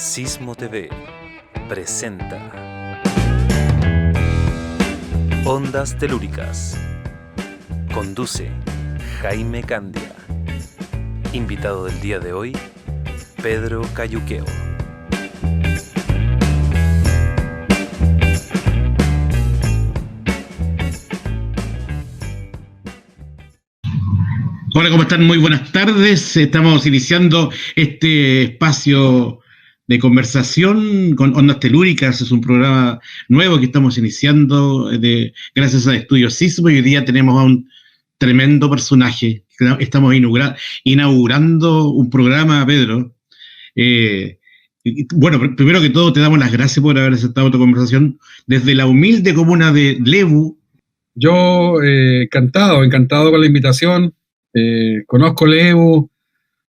Sismo TV presenta Ondas Telúricas. Conduce Jaime Candia. Invitado del día de hoy, Pedro Cayuqueo. Hola, ¿cómo están? Muy buenas tardes. Estamos iniciando este espacio de conversación con Ondas Telúricas. Es un programa nuevo que estamos iniciando gracias a Estudios Sismo, y hoy día tenemos a un tremendo personaje. Estamos inaugurando un programa, Pedro. Bueno, primero que todo te damos las gracias por haber aceptado esta conversación desde la humilde comuna de Lebu. Yo encantado con la invitación. Conozco Lebu,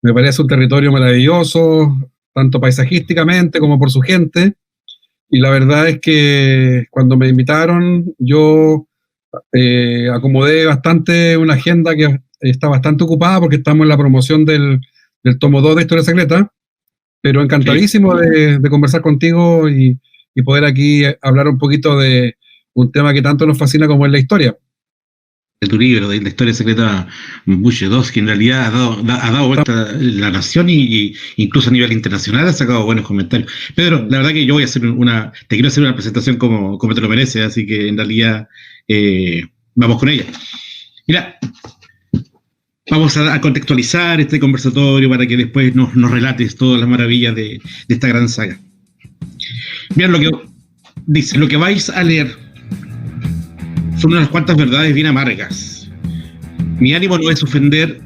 me parece un territorio maravilloso, tanto paisajísticamente como por su gente, y la verdad es que cuando me invitaron yo acomodé bastante una agenda que está bastante ocupada porque estamos en la promoción del tomo 2 de Historia Secreta, pero encantadísimo de conversar contigo y poder aquí hablar un poquito de un tema que tanto nos fascina como es la historia. De tu libro, de la Historia Secreta Bush 2, que en realidad ha dado vuelta la nación y incluso a nivel internacional ha sacado buenos comentarios. Pedro, la verdad que yo te quiero hacer una presentación como te lo mereces, así que en realidad vamos con ella. Mira, vamos a contextualizar este conversatorio para que después nos relates todas las maravillas de esta gran saga. Mira lo que dice, lo que vais a leer son unas cuantas verdades bien amargas. Mi ánimo no es ofender,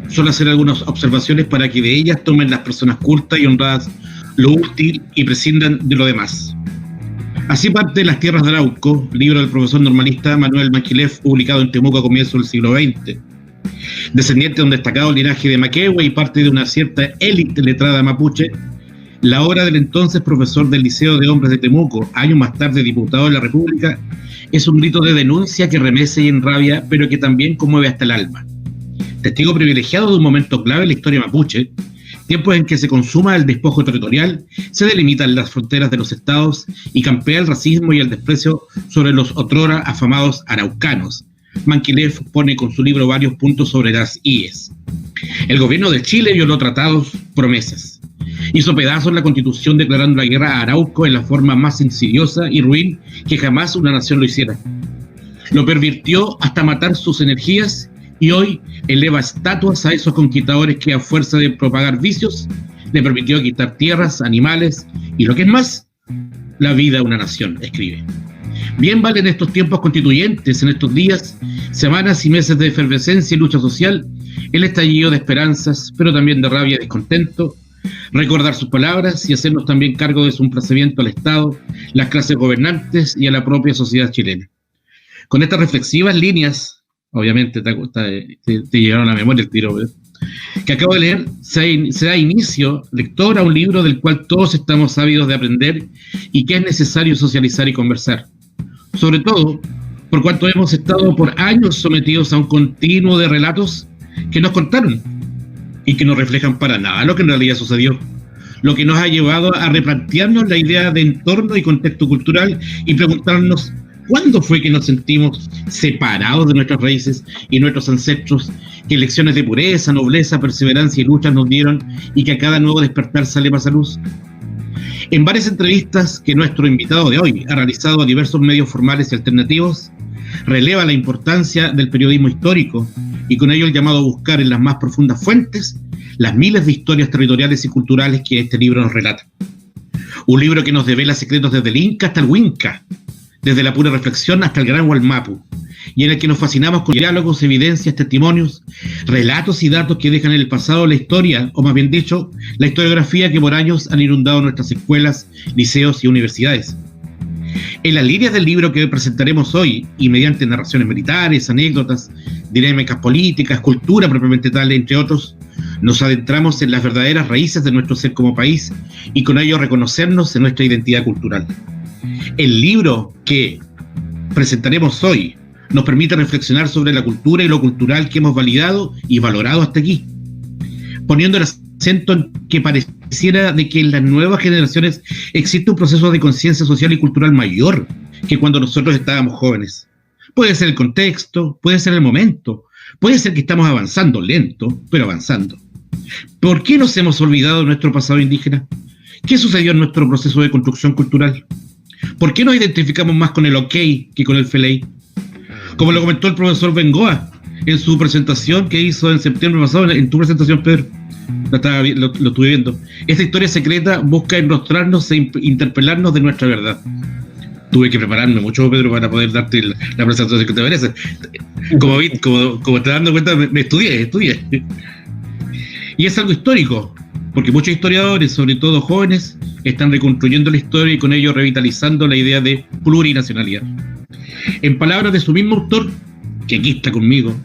solo hacer algunas observaciones para que de ellas tomen las personas cultas y honradas lo útil y prescindan de lo demás. Así parte Las Tierras de Arauco, libro del profesor normalista Manuel Manquilev, publicado en Temuco a comienzos del siglo XX. Descendiente de un destacado linaje de Maquehue y parte de una cierta élite letrada mapuche, la obra del entonces profesor del Liceo de Hombres de Temuco, años más tarde diputado de la República, es un grito de denuncia que remece y enrabia, pero que también conmueve hasta el alma. Testigo privilegiado de un momento clave en la historia mapuche, tiempos en que se consuma el despojo territorial, se delimitan las fronteras de los estados y campea el racismo y el desprecio sobre los otrora afamados araucanos. Manquilev pone con su libro varios puntos sobre las IES. El gobierno de Chile violó tratados, promesas. Hizo pedazos la Constitución declarando la guerra a Arauco en la forma más insidiosa y ruin que jamás una nación lo hiciera. Lo pervirtió hasta matar sus energías y hoy eleva estatuas a esos conquistadores que a fuerza de propagar vicios le permitió quitar tierras, animales y lo que es más, la vida a una nación, escribe. Bien valen estos tiempos constituyentes, en estos días, semanas y meses de efervescencia y lucha social, el estallido de esperanzas, pero también de rabia y descontento, recordar sus palabras y hacernos también cargo de su emplazamiento al Estado, las clases gobernantes y a la propia sociedad chilena. Con estas reflexivas líneas, obviamente te llegaron a la memoria el tiro, ¿verdad?, que acabo de leer, se da inicio, lector, a un libro del cual todos estamos ávidos de aprender y que es necesario socializar y conversar. Sobre todo, por cuanto hemos estado por años sometidos a un continuo de relatos que nos contaron y que no reflejan para nada lo que en realidad sucedió, lo que nos ha llevado a replantearnos la idea de entorno y contexto cultural y preguntarnos cuándo fue que nos sentimos separados de nuestras raíces y nuestros ancestros, qué lecciones de pureza, nobleza, perseverancia y lucha nos dieron y que a cada nuevo despertar sale más a luz. En varias entrevistas que nuestro invitado de hoy ha realizado a diversos medios formales y alternativos, releva la importancia del periodismo histórico y con ello el llamado a buscar en las más profundas fuentes las miles de historias territoriales y culturales que este libro nos relata. Un libro que nos devela secretos desde el Inca hasta el Huinca, desde la pura reflexión hasta el gran Wallmapu, y en el que nos fascinamos con diálogos, evidencias, testimonios, relatos y datos que dejan en el pasado la historia, o más bien dicho, la historiografía que por años han inundado nuestras escuelas, liceos y universidades. En las líneas del libro que presentaremos hoy, y mediante narraciones militares, anécdotas, dinámicas políticas, cultura propiamente tal, entre otros, nos adentramos en las verdaderas raíces de nuestro ser como país y con ello reconocernos en nuestra identidad cultural. El libro que presentaremos hoy nos permite reflexionar sobre la cultura y lo cultural que hemos validado y valorado hasta aquí, poniendo en siento que pareciera de que en las nuevas generaciones existe un proceso de conciencia social y cultural mayor que cuando nosotros estábamos jóvenes. Puede ser el contexto, puede ser el momento, puede ser que estamos avanzando, lento, pero avanzando. ¿Por qué nos hemos olvidado de nuestro pasado indígena? ¿Qué sucedió en nuestro proceso de construcción cultural? ¿Por qué nos identificamos más con el OK que con el FLA? Como lo comentó el profesor Bengoa en su presentación que hizo en septiembre pasado, en tu presentación, Pedro, lo estuve viendo. Esta historia secreta busca enrostrarnos e interpelarnos de nuestra verdad. Tuve que prepararme mucho, Pedro, para poder darte la presentación que te mereces. Como te estás dando cuenta, me estudié. Y es algo histórico, porque muchos historiadores, sobre todo jóvenes, están reconstruyendo la historia y con ello revitalizando la idea de plurinacionalidad. En palabras de su mismo autor, que aquí está conmigo,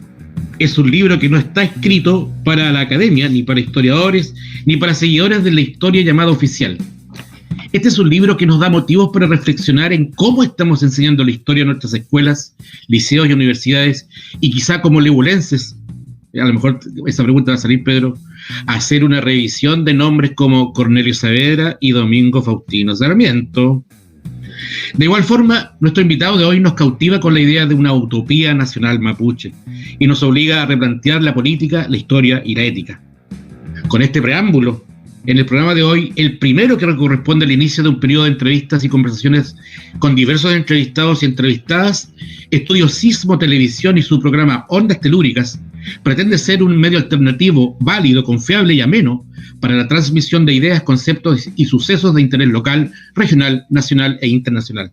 es un libro que no está escrito para la academia, ni para historiadores, ni para seguidores de la historia llamada oficial. Este es un libro que nos da motivos para reflexionar en cómo estamos enseñando la historia en nuestras escuelas, liceos y universidades, y quizá como lebulenses, a lo mejor esa pregunta va a salir, Pedro, hacer una revisión de nombres como Cornelio Saavedra y Domingo Faustino Sarmiento. De igual forma, nuestro invitado de hoy nos cautiva con la idea de una utopía nacional mapuche y nos obliga a replantear la política, la historia y la ética. Con este preámbulo, en el programa de hoy, el primero que corresponde al inicio de un periodo de entrevistas y conversaciones con diversos entrevistados y entrevistadas, Estudio Sismo Televisión y su programa Ondas Telúricas pretende ser un medio alternativo, válido, confiable y ameno para la transmisión de ideas, conceptos y sucesos de interés local, regional, nacional e internacional.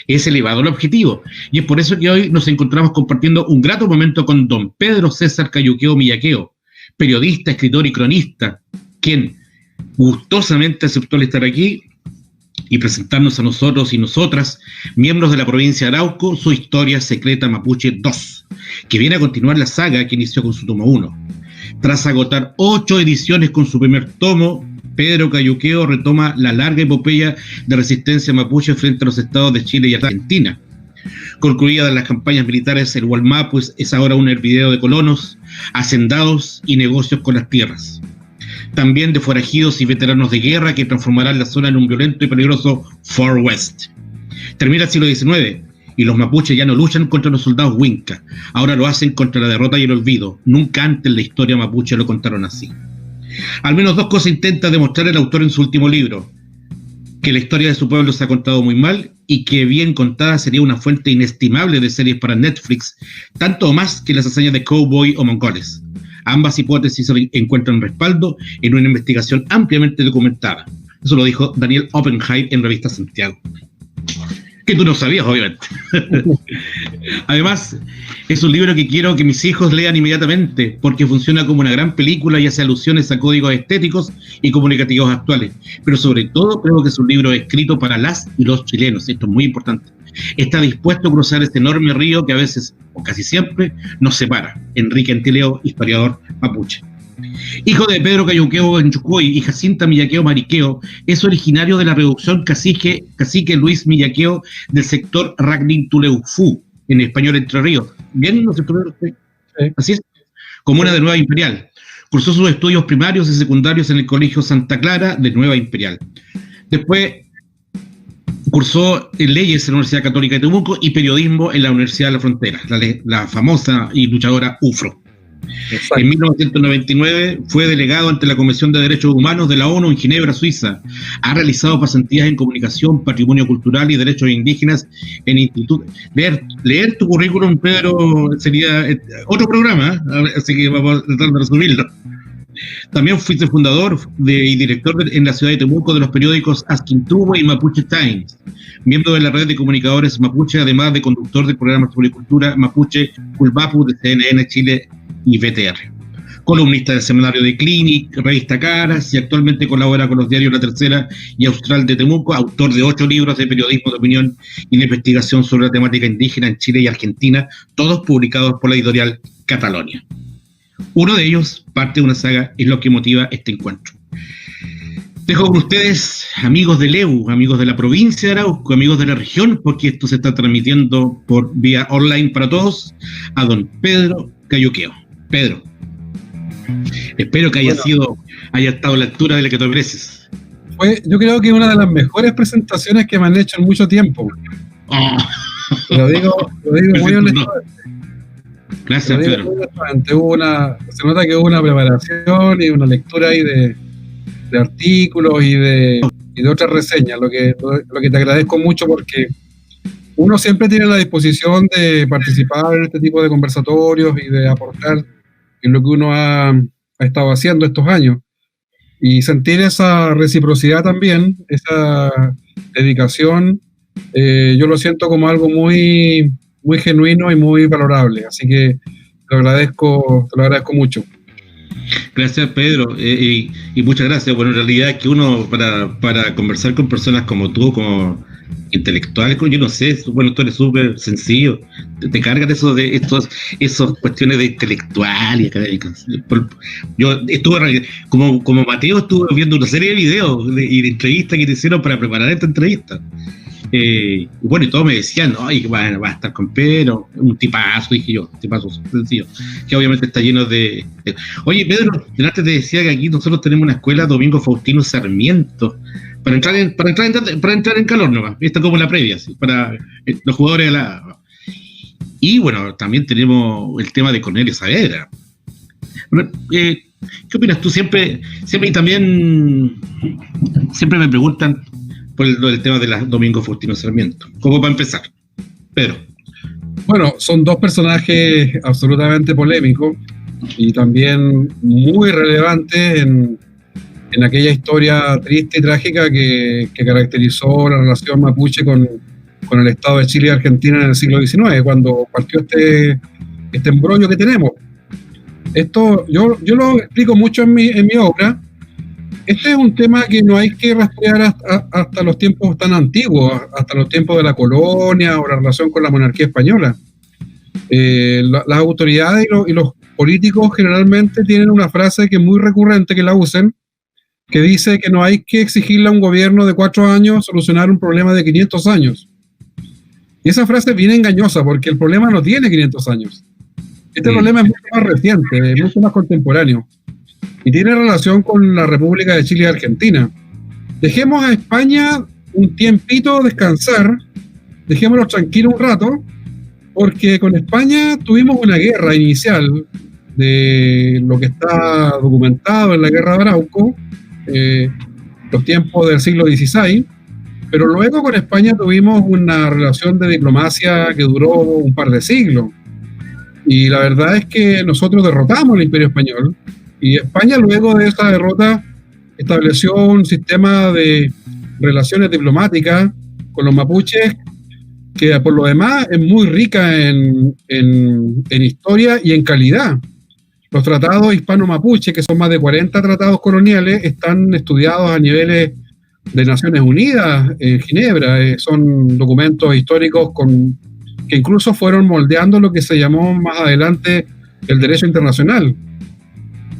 Es elevado el objetivo y es por eso que hoy nos encontramos compartiendo un grato momento con don Pedro César Cayuqueo Millaqueo, periodista, escritor y cronista, quien gustosamente aceptó el estar aquí y presentarnos a nosotros y nosotras, miembros de la provincia de Arauco, su historia secreta Mapuche 2, que viene a continuar la saga que inició con su tomo 1. Tras agotar 8 ediciones con su primer tomo, Pedro Cayuqueo retoma la larga epopeya de resistencia mapuche frente a los estados de Chile y Argentina. Concluidas las campañas militares, el Gualmapu es ahora un hervidero de colonos, hacendados y negocios con las tierras. También de forajidos y veteranos de guerra que transformarán la zona en un violento y peligroso Far West. Termina el siglo XIX y los mapuches ya no luchan contra los soldados Winca, ahora lo hacen contra la derrota y el olvido. Nunca antes en la historia mapuche lo contaron así. Al menos 2 cosas intenta demostrar el autor en su último libro: que la historia de su pueblo se ha contado muy mal y que bien contada sería una fuente inestimable de series para Netflix, tanto o más que las hazañas de Cowboy o Mongoles. Ambas hipótesis encuentran respaldo en una investigación ampliamente documentada. Eso lo dijo Daniel Oppenheim en Revista Santiago. Que tú no sabías, obviamente. Además, es un libro que quiero que mis hijos lean inmediatamente, porque funciona como una gran película y hace alusiones a códigos estéticos y comunicativos actuales. Pero sobre todo creo que es un libro escrito para las y los chilenos. Esto es muy importante. Está dispuesto a cruzar este enorme río que a veces, o casi siempre, nos separa. Enrique Antileo, historiador mapuche. Hijo de Pedro Cayuqueo Enchucuy y Jacinta Millaqueo Mariqueo, es originario de la reducción cacique Luis Millaqueo del sector Ragnin Tuleufú, en español Entre Ríos. ¿Bien? ¿No se puede? Sí. Así es. Comuna de Nueva Imperial. Cursó sus estudios primarios y secundarios en el Colegio Santa Clara de Nueva Imperial. Después cursó leyes en la Universidad Católica de Temuco y periodismo en la Universidad de la Frontera, la famosa y luchadora UFRO. Exacto. En 1999 fue delegado ante la Comisión de Derechos Humanos de la ONU en Ginebra, Suiza. Ha realizado pasantías en comunicación, patrimonio cultural y derechos indígenas en institutos. Leer tu currículum, Pedro, sería otro programa, así que vamos a tratar de resumirlo. También fuiste fundador y director en la ciudad de Temuco de los periódicos Asquintubo y Mapuche Times, miembro de la red de comunicadores mapuche, además de conductor del programa sobre cultura mapuche Culbapu de CNN Chile y VTR. Columnista del semanario de Clinic, revista Caras, y actualmente colabora con los diarios La Tercera y Austral de Temuco, autor de 8 libros de periodismo de opinión y de investigación sobre la temática indígena en Chile y Argentina, todos publicados por la editorial Catalonia. Uno de ellos, parte de una saga, es lo que motiva este encuentro. Dejo con ustedes, amigos de Leu, amigos de la provincia de Arauco, amigos de la región, porque esto se está transmitiendo por vía online para todos, a don Pedro Cayuqueo. Pedro, Espero que haya estado a la altura de la que tú mereces. Yo creo que una de las mejores presentaciones que me han hecho en mucho tiempo. Oh. Lo digo muy honestamente. Gracias, Pedro. Se nota que hubo una preparación y una lectura ahí de artículos y de otras reseñas, lo que te agradezco mucho, porque uno siempre tiene la disposición de participar en este tipo de conversatorios y de aportar en lo que uno ha estado haciendo estos años. Y sentir esa reciprocidad también, esa dedicación, yo lo siento como algo muy, muy genuino y muy valorable. Así que te lo agradezco mucho. Gracias, Pedro, y muchas gracias. Bueno, en realidad que uno para conversar con personas como tú, como intelectuales, yo no sé, bueno, tú eres súper sencillo, te cargan esos cuestiones de intelectual y académicas. Yo estuve, como Mateo, estuve viendo una serie de videos y de entrevistas que te hicieron para preparar esta entrevista. Y bueno, y todos me decían, no, y va a estar con Pedro, un tipazo, dije yo, un tipazo sencillo, que obviamente está lleno de... Oye, Pedro, antes te decía que aquí nosotros tenemos una escuela Domingo Faustino Sarmiento, para entrar en calor nomás, esta como la previa, ¿sí? Para los jugadores de la... Y bueno, también tenemos el tema de Cornelio Saavedra. ¿Qué opinas tú? Siempre y también siempre me preguntan por el tema de la Domingo Faustino Sarmiento. ¿Cómo va a empezar? Pedro. Bueno, son dos personajes absolutamente polémicos y también muy relevantes en aquella historia triste y trágica que caracterizó la relación mapuche con el Estado de Chile y Argentina en el siglo XIX, cuando partió este embrollo que tenemos. Esto yo lo explico mucho en mi obra. Este es un tema que no hay que rastrear hasta los tiempos tan antiguos, hasta los tiempos de la colonia o la relación con la monarquía española. Las autoridades y los políticos generalmente tienen una frase que es muy recurrente que la usen, que dice que no hay que exigirle a un gobierno de 4 años solucionar un problema de 500 años. Y esa frase es bien engañosa, porque el problema no tiene 500 años. Este problema es mucho más reciente, es mucho más contemporáneo. Y tiene relación con la República de Chile y Argentina. Dejemos a España un tiempito descansar, dejémoslo tranquilo un rato, porque con España tuvimos una guerra inicial de lo que está documentado en la Guerra de Arauco, los tiempos del siglo XVI, pero luego con España tuvimos una relación de diplomacia que duró un par de siglos. Y la verdad es que nosotros derrotamos al Imperio Español, y España luego de esa derrota estableció un sistema de relaciones diplomáticas con los mapuches que por lo demás es muy rica en historia y en calidad. Los tratados hispano-mapuche, que son más de 40 tratados coloniales, están estudiados a niveles de Naciones Unidas en Ginebra. Son documentos históricos que incluso fueron moldeando lo que se llamó más adelante el derecho internacional.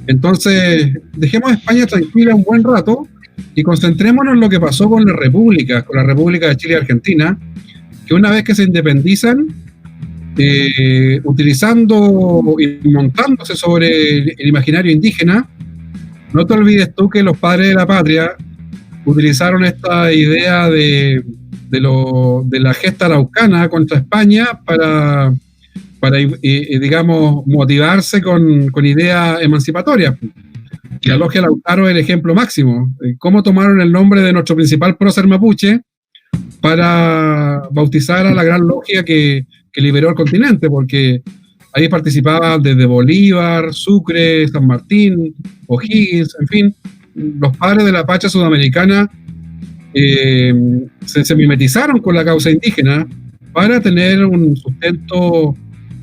Entonces, dejemos a España tranquila un buen rato y concentrémonos en lo que pasó con la República de Chile y Argentina, que una vez que se independizan, utilizando y montándose sobre el imaginario indígena, no te olvides tú que los padres de la patria utilizaron esta idea de la gesta araucana contra España para digamos, motivarse con ideas emancipatorias. La logia Lautaro es el ejemplo máximo. Cómo tomaron el nombre de nuestro principal prócer mapuche para bautizar a la gran logia que liberó el continente, porque ahí participaban desde Bolívar, Sucre, San Martín, O'Higgins, en fin, los padres de la Pacha sudamericana se mimetizaron con la causa indígena para tener un sustento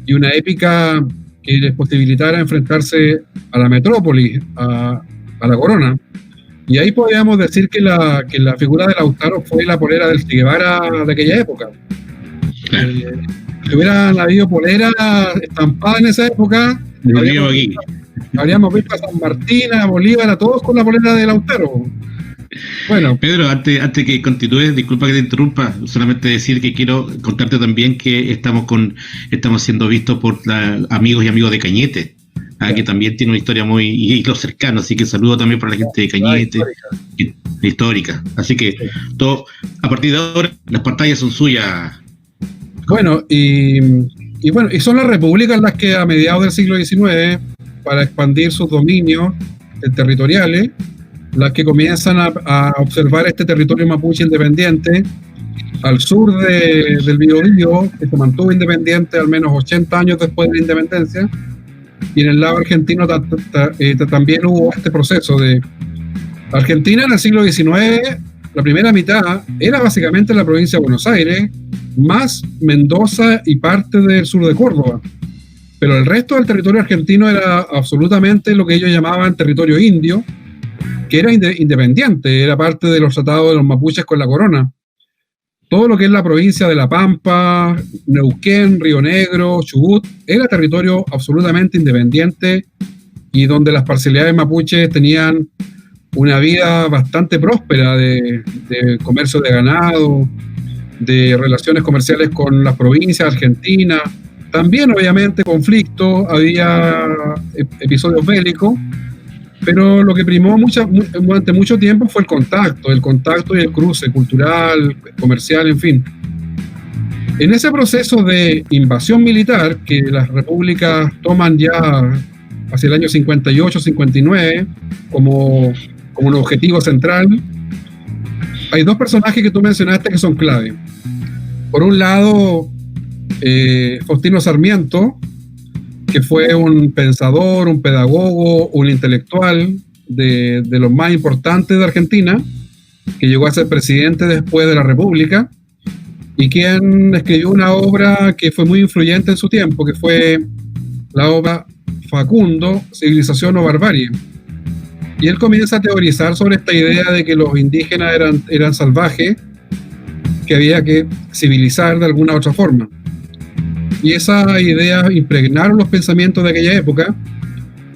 y una épica que les posibilitara enfrentarse a la metrópoli, a la corona. Y ahí podríamos decir que la figura de Lautaro fue la polera del Che Guevara de aquella época. Si hubieran habido poleras estampadas en esa época, habríamos visto a San Martín, a Bolívar, a todos con la polera de Lautaro. Bueno, Pedro, antes que continúes, disculpa que te interrumpa, solamente decir que quiero contarte también que estamos siendo vistos por amigos y amigos de Cañete. que también tiene una historia muy, y los cercanos, así que saludo también para la gente de Cañete, histórica. Así que todo, a partir de ahora, las pantallas son suyas. Bueno, y son las repúblicas las que a mediados del siglo XIX, para expandir sus dominios territoriales, las que comienzan a observar este territorio mapuche independiente al sur del Biobío, que se mantuvo independiente al menos 80 años después de la independencia, y en el lado argentino también hubo este proceso de... Argentina en el siglo XIX, la primera mitad, era básicamente la provincia de Buenos Aires, más Mendoza y parte del sur de Córdoba. Pero el resto del territorio argentino era absolutamente lo que ellos llamaban territorio indio, que era independiente, era parte de los tratados de los mapuches con la corona. Todo lo que es la provincia de La Pampa, Neuquén, Río Negro, Chubut, era territorio absolutamente independiente y donde las parcialidades mapuches tenían una vida bastante próspera de comercio de ganado, de relaciones comerciales con las provincias argentinas. También, obviamente, conflicto, había episodios bélicos, pero lo que primó durante mucho tiempo fue el contacto y el cruce cultural, comercial, en fin. En ese proceso de invasión militar que las repúblicas toman ya hacia el año 58-59 como un objetivo central, hay dos personajes que tú mencionaste que son clave. Por un lado, Faustino Sarmiento, que fue un pensador, un pedagogo, un intelectual de los más importantes de Argentina, que llegó a ser presidente después de la República, y quien escribió una obra que fue muy influyente en su tiempo, que fue la obra Facundo, Civilización o Barbarie. Y él comienza a teorizar sobre esta idea de que los indígenas eran salvajes, que había que civilizar de alguna otra forma. Y esas ideas impregnaron los pensamientos de aquella época,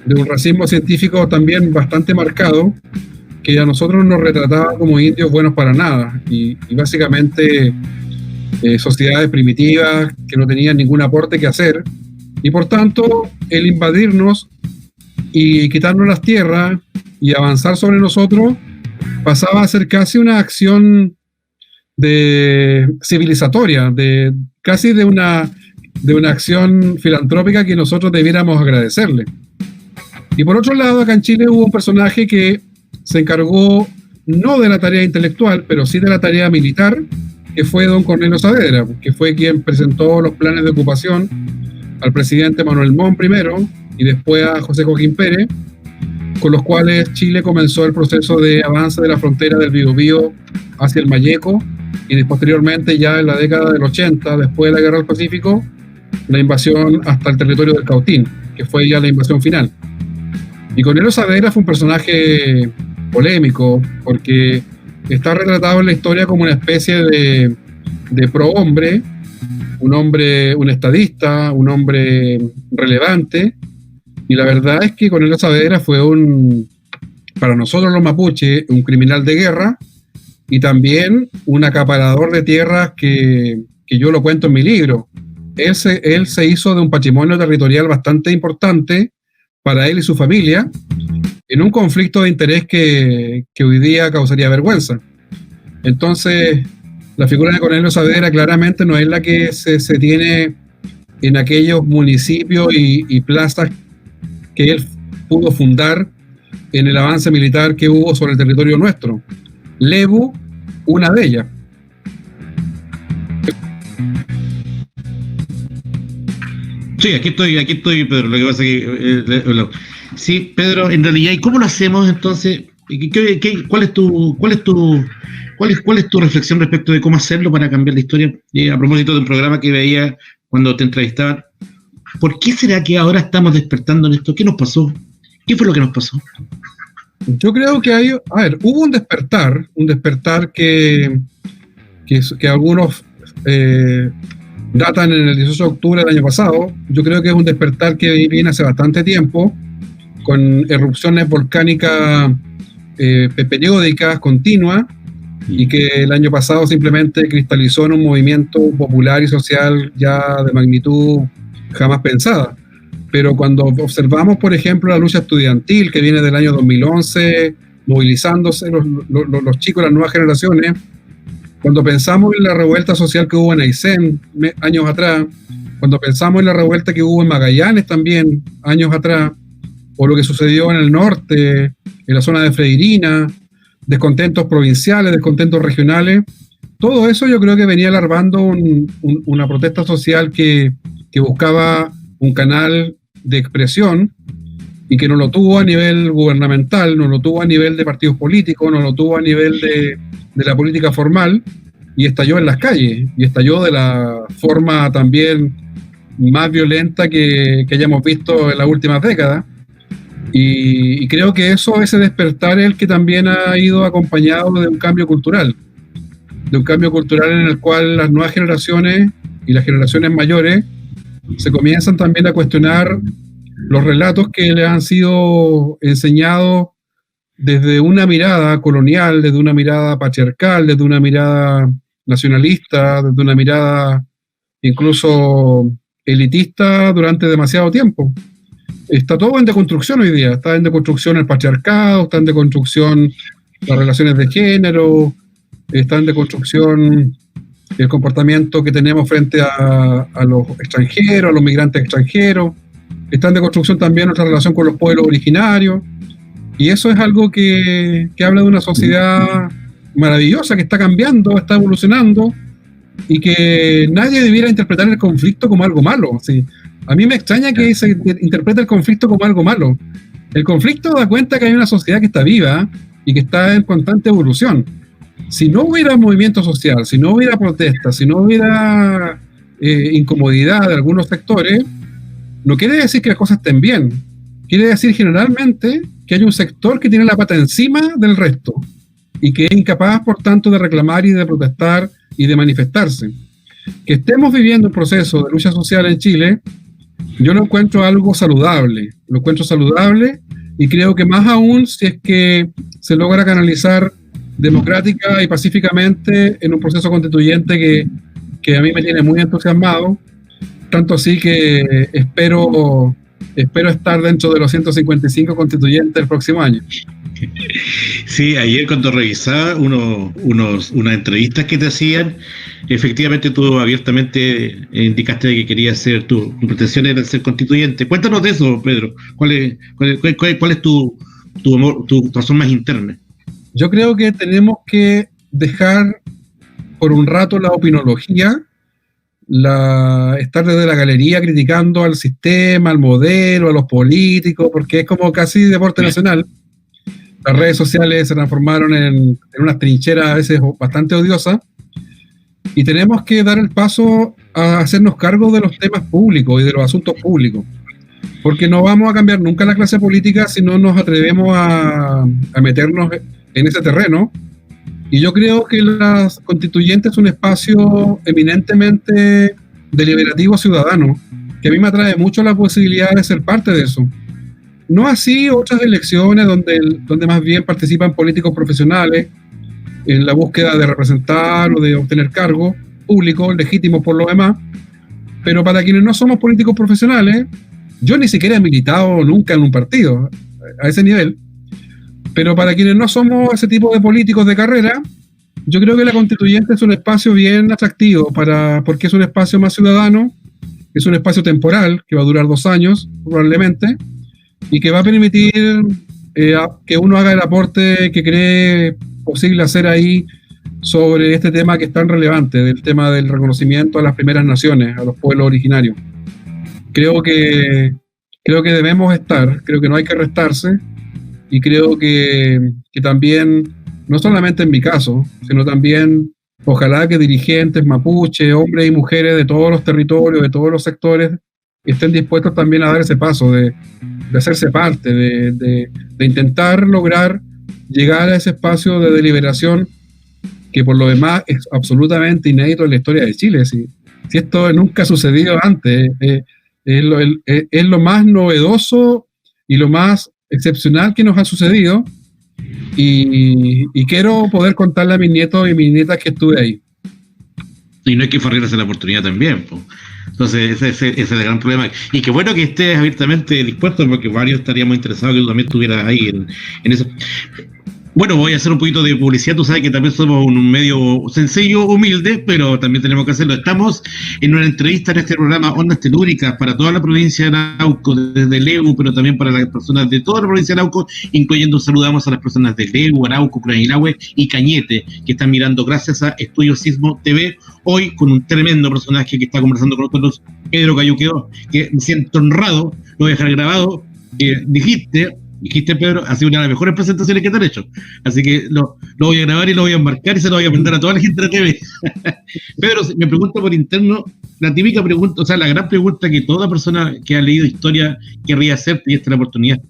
de un racismo científico también bastante marcado, que a nosotros nos retrataba como indios buenos para nada, y básicamente sociedades primitivas que no tenían ningún aporte que hacer, y por tanto el invadirnos y quitarnos las tierras y avanzar sobre nosotros pasaba a ser casi una acción civilizatoria, casi de una acción filantrópica que nosotros debiéramos agradecerle. Y por otro lado, acá en Chile hubo un personaje que se encargó no de la tarea intelectual, pero sí de la tarea militar, que fue don Cornelio Saavedra, que fue quien presentó los planes de ocupación al presidente Manuel Montt primero y después a José Joaquín Pérez, con los cuales Chile comenzó el proceso de avance de la frontera del Biobío hacia el Mayeco, y posteriormente, ya en la década del 80, después de la Guerra del Pacífico, la invasión hasta el territorio del Cautín, que fue ya la invasión final. Y Cornelio Saavedra fue un personaje polémico, porque está retratado en la historia como una especie de prohombre, un estadista, un hombre relevante, y la verdad es que Cornelio Saavedra fue para nosotros los mapuches, un criminal de guerra, y también un acaparador de tierras que yo lo cuento en mi libro. Él se hizo de un patrimonio territorial bastante importante para él y su familia, en un conflicto de interés que hoy día causaría vergüenza. Entonces, la figura de Cornelio Saavedra claramente no es la que se tiene en aquellos municipios y plazas que él pudo fundar en el avance militar que hubo sobre el territorio nuestro. Lebu, una de ellas. Sí, aquí estoy, Pedro. Lo que pasa es que sí, Pedro, en realidad, ¿y cómo lo hacemos entonces? ¿Cuál es tu reflexión respecto de cómo hacerlo para cambiar la historia? A propósito de un programa que veía cuando te entrevistaban, ¿por qué será que ahora estamos despertando en esto? ¿Qué nos pasó? ¿Qué fue lo que nos pasó? Yo creo que hubo un despertar que algunos datan en el 18 de octubre del año pasado. Yo creo que es un despertar que viene hace bastante tiempo, con erupciones volcánicas periódicas, continuas, y que el año pasado simplemente cristalizó en un movimiento popular y social ya de magnitud jamás pensada. pero cuando observamos, por ejemplo, la lucha estudiantil que viene del año 2011, movilizándose los chicos, las nuevas generaciones, cuando pensamos en la revuelta social que hubo en Aysén años atrás, cuando pensamos en la revuelta que hubo en Magallanes también años atrás, o lo que sucedió en el norte, en la zona de Freirina, descontentos provinciales, descontentos regionales, todo eso yo creo que venía alarmando una protesta social que buscaba un canal de expresión y que no lo tuvo a nivel gubernamental, no lo tuvo a nivel de partidos políticos, no lo tuvo a nivel de la política formal, y estalló en las calles, y estalló de la forma también más violenta que hayamos visto en las últimas décadas. Y creo que ese despertar es el que también ha ido acompañado de un cambio cultural en el cual las nuevas generaciones y las generaciones mayores se comienzan también a cuestionar los relatos que les han sido enseñados desde una mirada colonial, desde una mirada patriarcal, desde una mirada nacionalista, desde una mirada incluso elitista durante demasiado tiempo. Está todo en deconstrucción hoy día, está en deconstrucción el patriarcado, está en deconstrucción las relaciones de género, está en deconstrucción el comportamiento que tenemos frente a los extranjeros, a los migrantes extranjeros, está en deconstrucción también nuestra relación con los pueblos originarios, y eso es algo que habla de una sociedad maravillosa que está cambiando, está evolucionando, y que nadie debiera interpretar el conflicto como algo malo. ¿Sí? A mí me extraña que se interprete el conflicto como algo malo. El conflicto da cuenta que hay una sociedad que está viva y que está en constante evolución. Si no hubiera movimiento social, si no hubiera protestas, si no hubiera incomodidad de algunos sectores, no quiere decir que las cosas estén bien. Quiere decir generalmente que hay un sector que tiene la pata encima del resto y que es incapaz, por tanto, de reclamar y de protestar y de manifestarse. Que estemos viviendo un proceso de lucha social en Chile, yo lo encuentro algo saludable. Lo encuentro saludable y creo que más aún si es que se logra canalizar democrática y pacíficamente en un proceso constituyente que a mí me tiene muy entusiasmado, tanto así que espero estar dentro de los 155 constituyentes el próximo año. Sí, ayer cuando revisaba unas entrevistas que te hacían, efectivamente tú abiertamente indicaste que querías ser, tu pretensión era ser constituyente. Cuéntanos de eso, Pedro. ¿Cuál es tu razón más interna? Yo creo que tenemos que dejar por un rato la opinología, estar desde la galería criticando al sistema, al modelo, a los políticos, porque es como casi deporte nacional. Las redes sociales se transformaron en unas trincheras a veces bastante odiosas, y tenemos que dar el paso a hacernos cargo de los temas públicos y de los asuntos públicos, porque no vamos a cambiar nunca la clase política si no nos atrevemos a meternos en ese terreno. Y yo creo que las constituyentes es un espacio eminentemente deliberativo ciudadano, que a mí me atrae mucho la posibilidad de ser parte de eso. No así otras elecciones donde más bien participan políticos profesionales en la búsqueda de representar o de obtener cargos públicos, legítimos por lo demás. Pero para quienes no somos políticos profesionales, yo ni siquiera he militado nunca en un partido a ese nivel, pero para quienes no somos ese tipo de políticos de carrera, yo creo que la constituyente es un espacio bien atractivo porque es un espacio más ciudadano, es un espacio temporal que va a durar 2 años probablemente, y que va a permitir que uno haga el aporte que cree posible hacer ahí sobre este tema que es tan relevante, del tema del reconocimiento a las primeras naciones, a los pueblos originarios. Creo que debemos estar, creo que no hay que restarse, y creo que también, no solamente en mi caso, sino también ojalá que dirigentes mapuche, hombres y mujeres de todos los territorios, de todos los sectores, estén dispuestos también a dar ese paso de hacerse parte, de intentar lograr llegar a ese espacio de deliberación que por lo demás es absolutamente inédito en la historia de Chile. Si esto nunca ha sucedido antes, es lo más novedoso y lo más excepcional que nos ha sucedido, y quiero poder contarle a mis nietos y mis nietas que estuve ahí. Y no hay que farrearse la oportunidad también, po. Entonces, ese es el gran problema. Y qué bueno que estés abiertamente dispuesto, porque varios estaríamos interesados que tú también estuvieras ahí en eso. Bueno, voy a hacer un poquito de publicidad. Tú sabes que también somos un medio sencillo, humilde, pero también tenemos que hacerlo. Estamos en una entrevista en este programa Ondas Telúricas para toda la provincia de Arauco, desde Leu, pero también para las personas de toda la provincia de Arauco, incluyendo saludamos a las personas de Leu, Arauco, Curanilahue y Cañete, que están mirando gracias a Estudio Sismo TV, hoy con un tremendo personaje que está conversando con nosotros, Pedro Cayuqueo, que me siento honrado, lo voy a dejar grabado. Dijiste, Pedro, ha sido una de las mejores presentaciones que te han hecho. Así que lo voy a grabar y lo voy a embarcar y se lo voy a mandar a toda la gente de la TV. Pedro, me pregunta por interno, la típica pregunta, o sea, la gran pregunta que toda persona que ha leído historia querría hacerte, y esta es la oportunidad.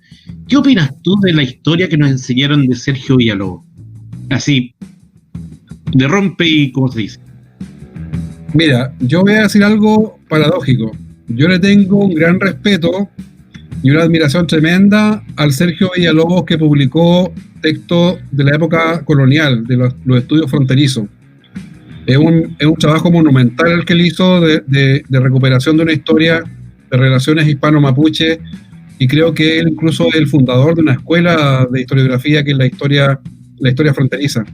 ¿Qué opinas tú de la historia que nos enseñaron de Sergio Villalobos? Así, de rompe y ¿cómo se dice? Mira, yo voy a decir algo paradójico. Yo le tengo un gran respeto y una admiración tremenda al Sergio Villalobos, que publicó textos de la época colonial, de los estudios fronterizos. Es un trabajo monumental el que él hizo de recuperación de una historia de relaciones hispano-mapuche, y creo que él incluso es el fundador de una escuela de historiografía que es la historia fronteriza.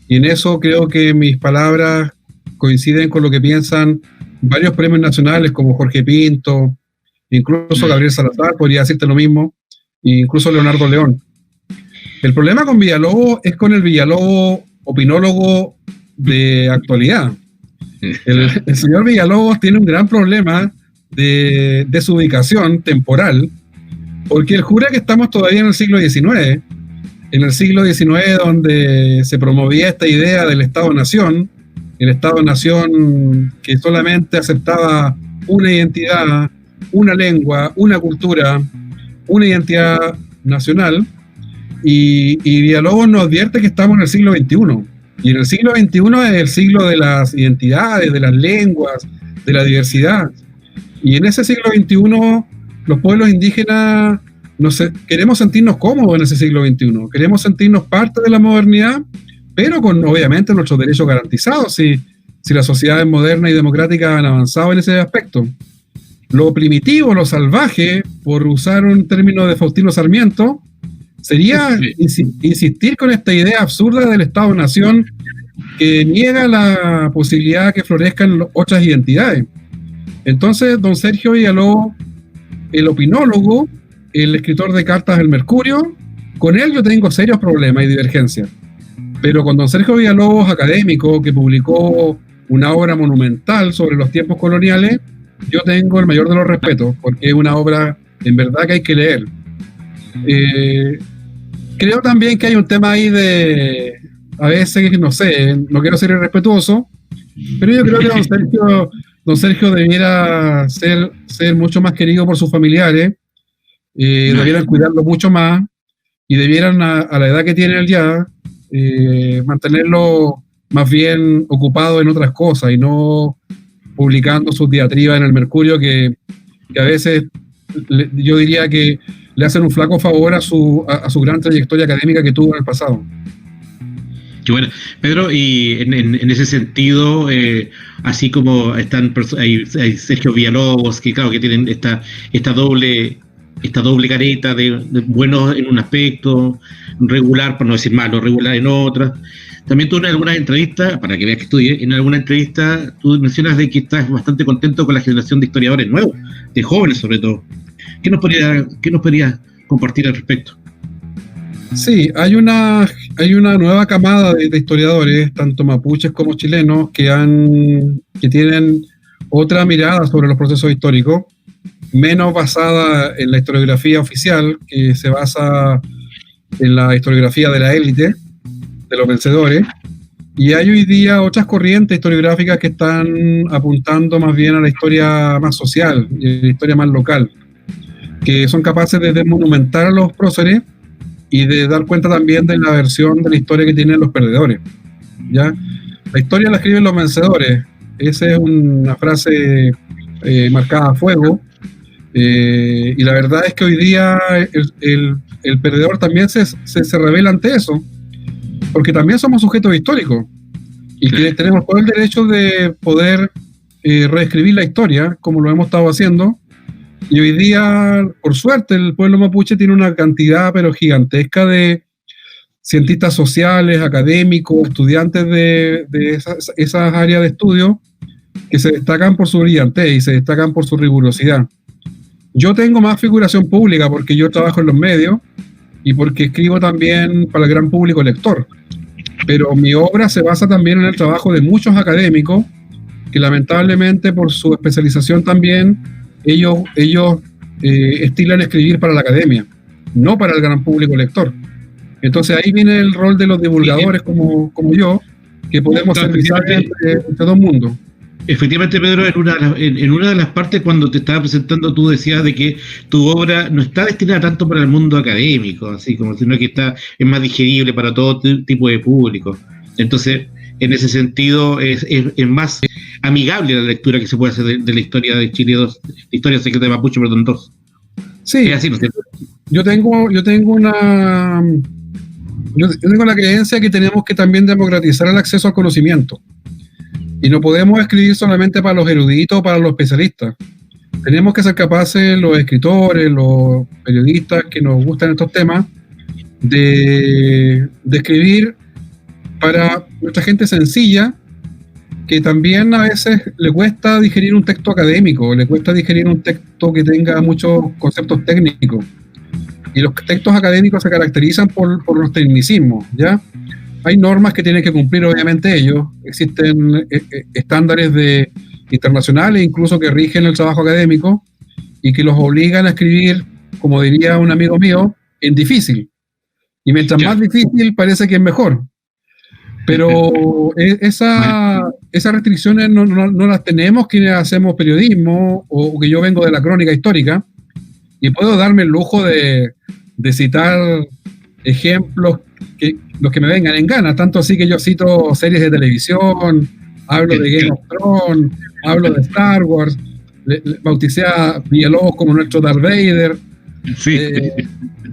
Y en eso creo que mis palabras coinciden con lo que piensan varios premios nacionales como Jorge Pinto, incluso Gabriel Salazar podría decirte lo mismo, e incluso Leonardo León. El problema con Villalobos es con el Villalobos opinólogo de actualidad. El señor Villalobos tiene un gran problema de desubicación temporal, porque él jura que estamos todavía en el siglo XIX, donde se promovía esta idea del Estado-Nación, el Estado-Nación que solamente aceptaba una identidad, una lengua, una cultura, una identidad nacional, y Villalobos nos advierte que estamos en el siglo XXI, y en el siglo XXI es el siglo de las identidades, de las lenguas, de la diversidad, y en ese siglo XXI los pueblos indígenas queremos sentirnos cómodos en ese siglo XXI, queremos sentirnos parte de la modernidad, pero con obviamente nuestros derechos garantizados, si las sociedades modernas y democráticas han avanzado en ese aspecto. Lo primitivo, lo salvaje, por usar un término de Faustino Sarmiento, sería insistir con esta idea absurda del Estado-Nación que niega la posibilidad de que florezcan otras identidades. Entonces, don Sergio Villalobos, el opinólogo, el escritor de cartas del Mercurio, con él yo tengo serios problemas y divergencias. Pero con don Sergio Villalobos, académico, que publicó una obra monumental sobre los tiempos coloniales, yo tengo el mayor de los respetos, porque es una obra en verdad que hay que leer. Creo también que hay un tema ahí a veces, no sé, no quiero ser irrespetuoso, pero yo creo que don Sergio debiera ser mucho más querido por sus familiares, debieran cuidarlo mucho más, y debieran, a la edad que tiene él ya, mantenerlo más bien ocupado en otras cosas y no publicando sus diatribas en el Mercurio, que a veces yo diría que le hacen un flaco favor a su gran trayectoria académica que tuvo en el pasado. Qué bueno, Pedro, y en ese sentido, así como hay Sergio Villalobos, que claro que tienen esta doble careta de bueno en un aspecto, regular, por no decir malo, regular en otras. También tú en algunas entrevistas, para que veas que estudie, en alguna entrevista tú mencionas de que estás bastante contento con la generación de historiadores nuevos, de jóvenes sobre todo. ¿Qué nos podrías compartir al respecto? Sí, hay una nueva camada de historiadores, tanto mapuches como chilenos, que tienen otra mirada sobre los procesos históricos, menos basada en la historiografía oficial, que se basa en la historiografía de la élite, de los vencedores, y hay hoy día otras corrientes historiográficas que están apuntando más bien a la historia más social y a la historia más local, que son capaces de desmonumentar a los próceres y de dar cuenta también de la versión de la historia que tienen los perdedores. ¿Ya? La historia la escriben los vencedores, esa es una frase marcada a fuego, y la verdad es que hoy día el perdedor también se revela ante eso, porque también somos sujetos históricos. y que tenemos todo el derecho de poder reescribir la historia, como lo hemos estado haciendo. Y hoy día, por suerte, el pueblo mapuche tiene una cantidad pero gigantesca de cientistas sociales, académicos, estudiantes de esas áreas de estudio que se destacan por su brillantez y se destacan por su rigurosidad. Yo tengo más figuración pública porque yo trabajo en los medios y porque escribo también para el gran público lector. Pero mi obra se basa también en el trabajo de muchos académicos que lamentablemente por su especialización también ellos estilan escribir para la academia, no para el gran público lector. Entonces ahí viene el rol de los divulgadores como yo, que podemos serviciar entre dos mundos. Efectivamente, Pedro, en una de las partes cuando te estaba presentando tú decías de que tu obra no está destinada tanto para el mundo académico, así como sino que es más digerible para todo tipo de público. Entonces, en ese sentido, es más amigable la lectura que se puede hacer de la historia de Chile 2, la historia secreta de Mapuche, perdón, 2. Sí, es así, ¿no es cierto? Yo tengo la creencia que tenemos que también democratizar el acceso al conocimiento. Y no podemos escribir solamente para los eruditos o para los especialistas. Tenemos que ser capaces, los escritores, los periodistas que nos gustan estos temas, de escribir para nuestra gente sencilla, que también a veces le cuesta digerir un texto académico, le cuesta digerir un texto que tenga muchos conceptos técnicos. Y los textos académicos se caracterizan por los tecnicismos, ¿ya? Hay normas que tienen que cumplir, obviamente, ellos. Existen estándares internacionales, incluso que rigen el trabajo académico y que los obligan a escribir, como diría un amigo mío, en difícil. Y mientras más difícil, parece que es mejor. Pero esas restricciones no las tenemos quienes hacemos periodismo o que yo vengo de la crónica histórica y puedo darme el lujo de citar ejemplos los que me vengan en gana, tanto así que yo cito series de televisión, hablo de Game of Thrones, hablo de Star Wars, bauticé a Villalobos como nuestro Darth Vader. Sí.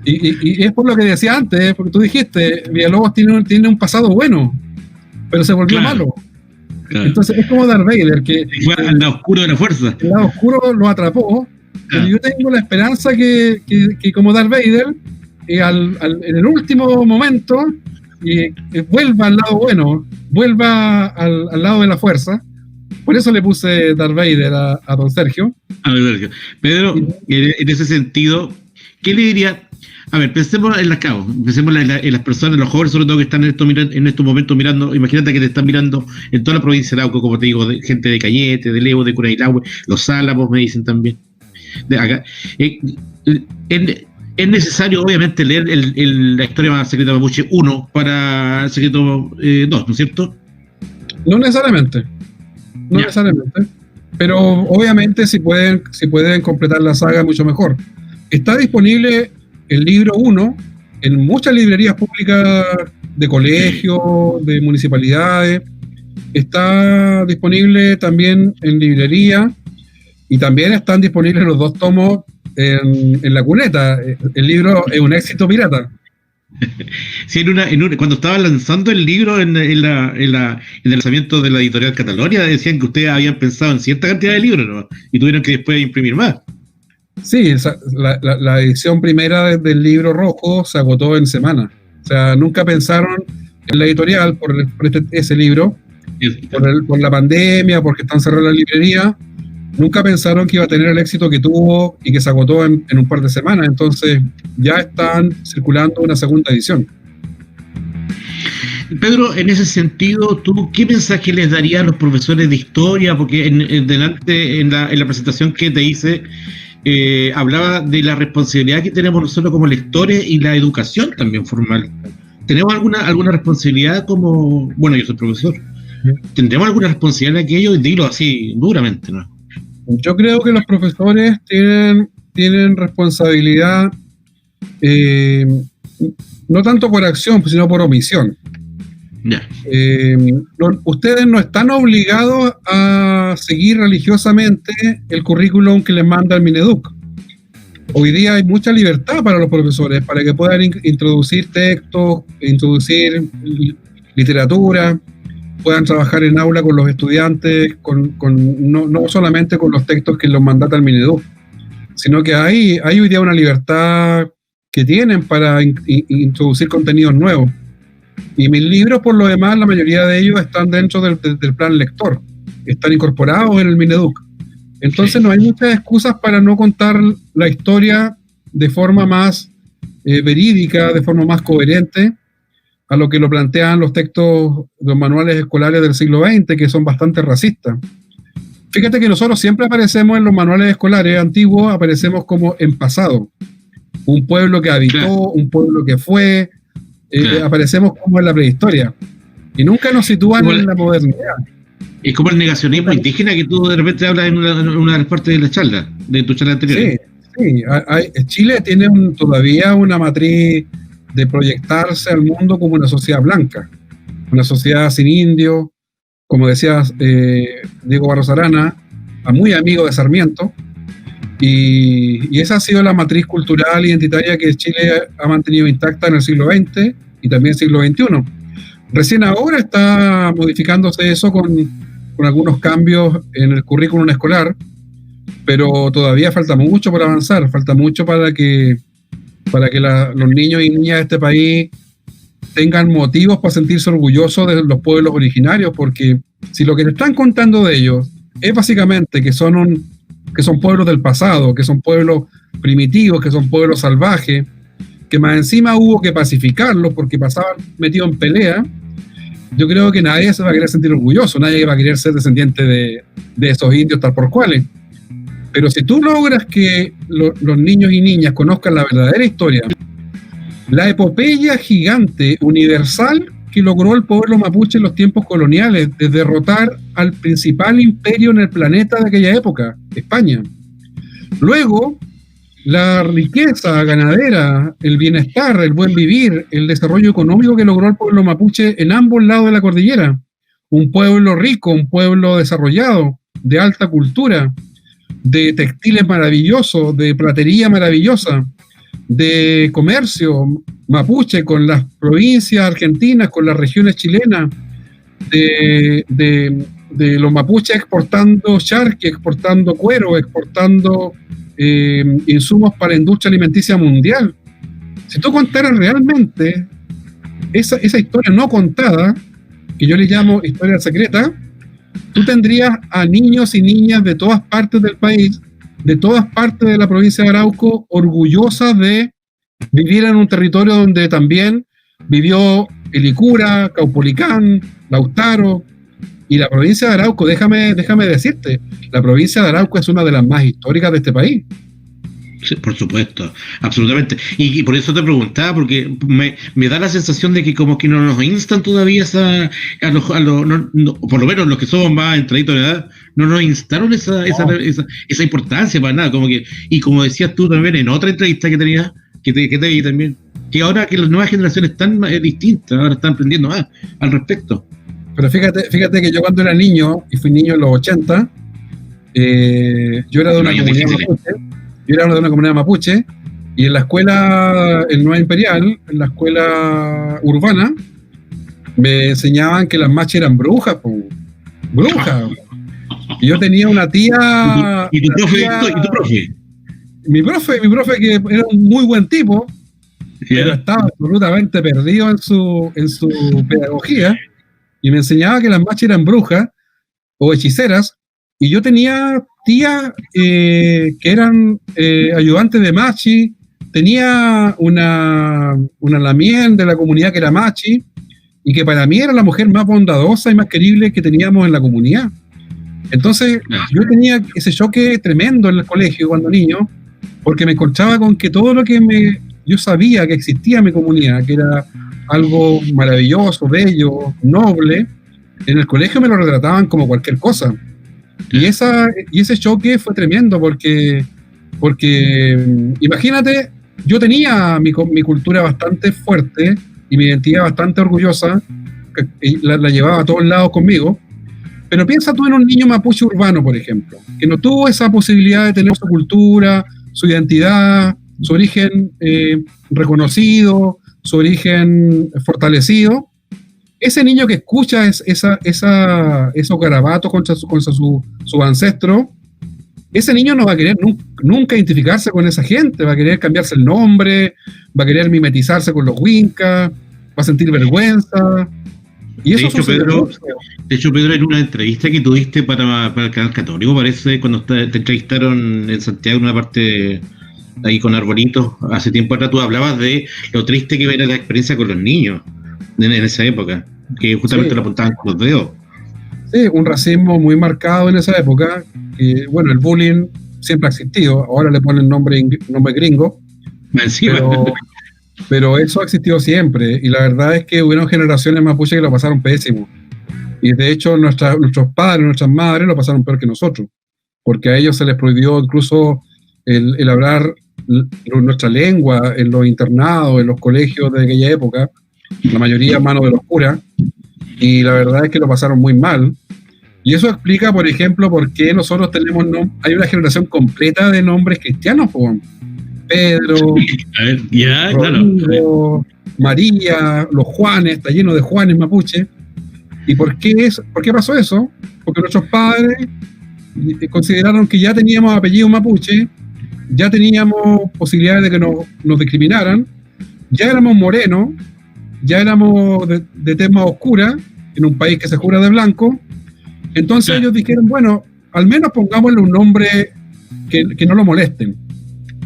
Y es por lo que decía antes, porque tú dijiste, Villalobos tiene un pasado bueno, pero se volvió malo. Claro. Entonces es como Darth Vader, que fue al lado oscuro de la fuerza. El lado oscuro lo atrapó, pero yo tengo la esperanza que como Darth Vader, en el último momento, vuelva al lado bueno, vuelva al lado de la fuerza. Por eso le puse Darth Vader a don Sergio. A ver, Sergio. Pedro, en ese sentido, ¿qué le diría? A ver, pensemos en las personas, los jóvenes sobre todo que están en estos momentos mirando. Imagínate que te están mirando en toda la provincia de Arauco, como te digo, gente de Cañete, de Levo, de Curailahue, Los Álamos me dicen también. De acá. Es necesario, obviamente, leer la historia más secreta de Mapuche 1 para el secreto 2, ¿no es cierto? No necesariamente. No necesariamente. Pero obviamente si pueden completar la saga, mucho mejor. Está disponible el libro 1 en muchas librerías públicas de colegios, de municipalidades. Está disponible también en librería y también están disponibles los 2 tomos en la cuneta. El libro es un éxito pirata. Sí, cuando estaba lanzando el libro en el lanzamiento de la editorial Catalonia, decían que ustedes habían pensado en cierta cantidad de libros, ¿no? Y tuvieron que después imprimir más. Sí, la edición primera del libro rojo se agotó en semana. O sea, nunca pensaron en la editorial por ese libro, por la pandemia, porque están cerradas las librerías. Nunca pensaron que iba a tener el éxito que tuvo y que se agotó en un par de semanas. Entonces ya están circulando una segunda edición. Pedro, en ese sentido, ¿tú qué mensaje les darías a los profesores de historia? Porque en la presentación que te hice, hablaba de la responsabilidad que tenemos nosotros como lectores y la educación también formal. ¿Tenemos alguna responsabilidad como... Bueno, yo soy profesor. ¿Tendremos alguna responsabilidad en aquello? Dilo así, duramente, ¿no? Yo creo que los profesores tienen responsabilidad, no tanto por acción, sino por omisión. Ustedes no están obligados a seguir religiosamente el currículum que les manda el Mineduc. Hoy día hay mucha libertad para los profesores, para que puedan introducir textos, introducir literatura. puedan trabajar en aula con los estudiantes, no solamente con los textos que los mandata el Mineduc, sino que hay hoy día una libertad que tienen para introducir contenidos nuevos. Y mis libros, por lo demás, la mayoría de ellos están dentro del plan lector, están incorporados en el Mineduc. Entonces no hay muchas excusas para no contar la historia de forma más verídica, de forma más coherente a lo que lo plantean los textos, los manuales escolares del siglo XX, que son bastante racistas. Fíjate que nosotros siempre aparecemos en los manuales escolares antiguos, aparecemos como en pasado. Un pueblo que habitó, claro, un pueblo que fue, claro, aparecemos como en la prehistoria. Y nunca nos sitúan en la modernidad. Es como el negacionismo indígena que tú de repente hablas en una de las partes de la charla, de tu charla anterior. Sí. Chile tiene todavía una matriz de proyectarse al mundo como una sociedad blanca, una sociedad sin indios, como decía Diego Barros Arana, muy amigo de Sarmiento, y esa ha sido la matriz cultural identitaria que Chile ha mantenido intacta en el siglo XX y también el siglo XXI. Recién ahora está modificándose eso con algunos cambios en el currículum escolar, pero todavía falta mucho por avanzar, falta mucho para que los niños y niñas de este país tengan motivos para sentirse orgullosos de los pueblos originarios, porque si lo que te están contando de ellos es básicamente que son pueblos del pasado, que son pueblos primitivos, que son pueblos salvajes, que más encima hubo que pacificarlos porque pasaban metidos en pelea, yo creo que nadie se va a querer sentir orgulloso, nadie va a querer ser descendiente de esos indios tal por cuales. Pero si tú logras que los niños y niñas conozcan la verdadera historia, la epopeya gigante, universal, que logró el pueblo mapuche en los tiempos coloniales, de derrotar al principal imperio en el planeta de aquella época, España. Luego, la riqueza ganadera, el bienestar, el buen vivir, el desarrollo económico que logró el pueblo mapuche en ambos lados de la cordillera. Un pueblo rico, un pueblo desarrollado, de alta cultura, de textiles maravillosos, de platería maravillosa, de comercio mapuche con las provincias argentinas, con las regiones chilenas, de los mapuches exportando charqui, exportando cuero, exportando insumos para la industria alimenticia mundial. Si tú contaras realmente esa historia no contada, que yo le llamo historia secreta, tú tendrías a niños y niñas de todas partes del país, de todas partes de la provincia de Arauco, orgullosas de vivir en un territorio donde también vivió Quilicura, Caupolicán, Lautaro, y la provincia de Arauco, déjame decirte, la provincia de Arauco es una de las más históricas de este país. Sí, por supuesto, absolutamente. Y por eso te preguntaba, porque me da la sensación de que como que no nos instan todavía por lo menos los que somos más entraditos de edad, no nos instaron esa importancia para nada. Como que, y como decías tú también en otra entrevista que tenías, que te vi también, que ahora que las nuevas generaciones están distintas, ahora están aprendiendo más al respecto. Pero fíjate que yo cuando era niño, y fui niño en los 80, yo era de una comunidad mapuche. Yo era de una comunidad mapuche, y en la escuela, el Nueva Imperial, en la escuela urbana, me enseñaban que las machas eran brujas, brujas. Y yo tenía una tía... ¿Y tu profe? Mi profe que era un muy buen tipo, pero estaba absolutamente perdido en su pedagogía, y me enseñaba que las machas eran brujas o hechiceras, y yo tenía tías que eran ayudantes de machi, tenía una lamien de la comunidad que era machi, y que para mí era la mujer más bondadosa y más querible que teníamos en la comunidad. Entonces yo tenía ese choque tremendo en el colegio cuando niño, porque me encontraba con que todo lo que yo sabía que existía en mi comunidad, que era algo maravilloso, bello, noble, en el colegio me lo retrataban como cualquier cosa. Y ese choque fue tremendo porque imagínate, yo tenía mi cultura bastante fuerte y mi identidad bastante orgullosa, la llevaba a todos lados conmigo, pero piensa tú en un niño mapuche urbano, por ejemplo, que no tuvo esa posibilidad de tener su cultura, su identidad, su origen reconocido, su origen fortalecido. ese niño que escucha esos garabatos contra su ancestro, ese niño no va a querer nunca identificarse con esa gente, va a querer cambiarse el nombre, va a querer mimetizarse con los Wincas, va a sentir vergüenza. Y eso de hecho, Pedro, en una entrevista que tuviste para el canal Católico, parece, cuando te entrevistaron en Santiago, en una parte ahí con arbolitos, hace tiempo atrás, tú hablabas de lo triste que era la experiencia con los niños en esa época, que justamente lo apuntaban con los dedos. Sí, un racismo muy marcado en esa época. Y, bueno, el bullying siempre ha existido, ahora le ponen nombre gringo, pero eso ha existido siempre, y la verdad es que hubieron generaciones mapuche que lo pasaron pésimo, y de hecho nuestros padres, nuestras madres lo pasaron peor que nosotros, porque a ellos se les prohibió incluso el hablar nuestra lengua en los internados, en los colegios de aquella época, la mayoría a mano de los curas, y la verdad es que lo pasaron muy mal. Y eso explica, por ejemplo, por qué nosotros hay una generación completa de nombres cristianos, Pedro, Rodrigo, María, los Juanes, está lleno de Juanes mapuche. ¿Y por qué pasó eso? Porque nuestros padres consideraron que ya teníamos apellido mapuche, ya teníamos posibilidades de que nos discriminaran, ya éramos morenos, ya éramos de tez más oscura, en un país que se jura de blanco. Entonces ellos dijeron, bueno, al menos pongámosle un nombre que no lo molesten.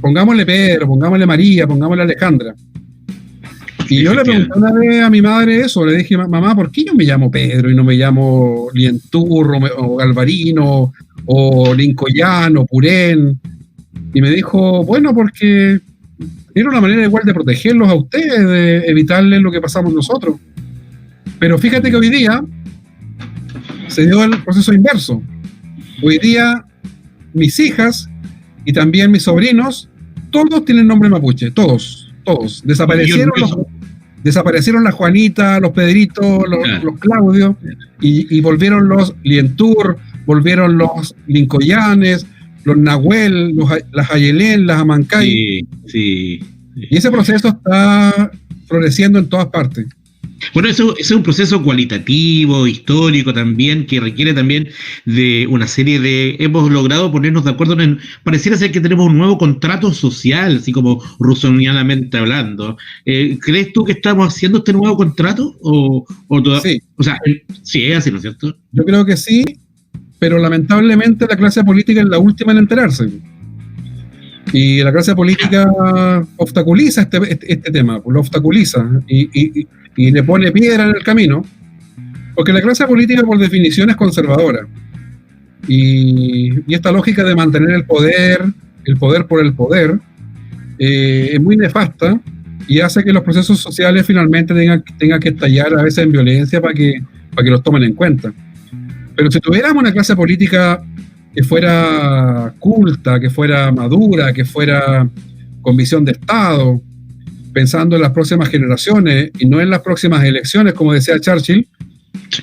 Pongámosle Pedro, pongámosle María, pongámosle Alejandra. Y yo le pregunté una vez a mi madre eso, le dije, mamá, ¿por qué yo me llamo Pedro y no me llamo Lienturro o Galvarino o Lincoyano, Purén? Y me dijo, bueno, porque era una manera igual de protegerlos a ustedes, de evitarles lo que pasamos nosotros. Pero fíjate que hoy día se dio el proceso inverso. Hoy día mis hijas y también mis sobrinos, todos tienen nombre mapuche, todos. Desaparecieron las Juanitas, los Pedritos, los Claudios, y volvieron los Lientur, volvieron los Lincoyanes, los Nahuel, las Ayelén, las Amancay. Sí. Y ese proceso está floreciendo en todas partes. Bueno, eso es un proceso cualitativo, histórico también, que requiere también de una serie de... Hemos logrado ponernos de acuerdo pareciera ser que tenemos un nuevo contrato social, así como rusonianamente hablando. ¿Crees tú que estamos haciendo este nuevo contrato? Sí. O sea, sí, es así, ¿no es cierto? Yo creo que sí, pero lamentablemente la clase política es la última en enterarse. Y la clase política obstaculiza este tema, lo obstaculiza y le pone piedra en el camino, porque la clase política por definición es conservadora. Y esta lógica de mantener el poder por el poder, es muy nefasta y hace que los procesos sociales finalmente tengan que estallar a veces en violencia para que los tomen en cuenta. Pero si tuviéramos una clase política que fuera culta, que fuera madura, que fuera con visión de Estado, pensando en las próximas generaciones y no en las próximas elecciones, como decía Churchill,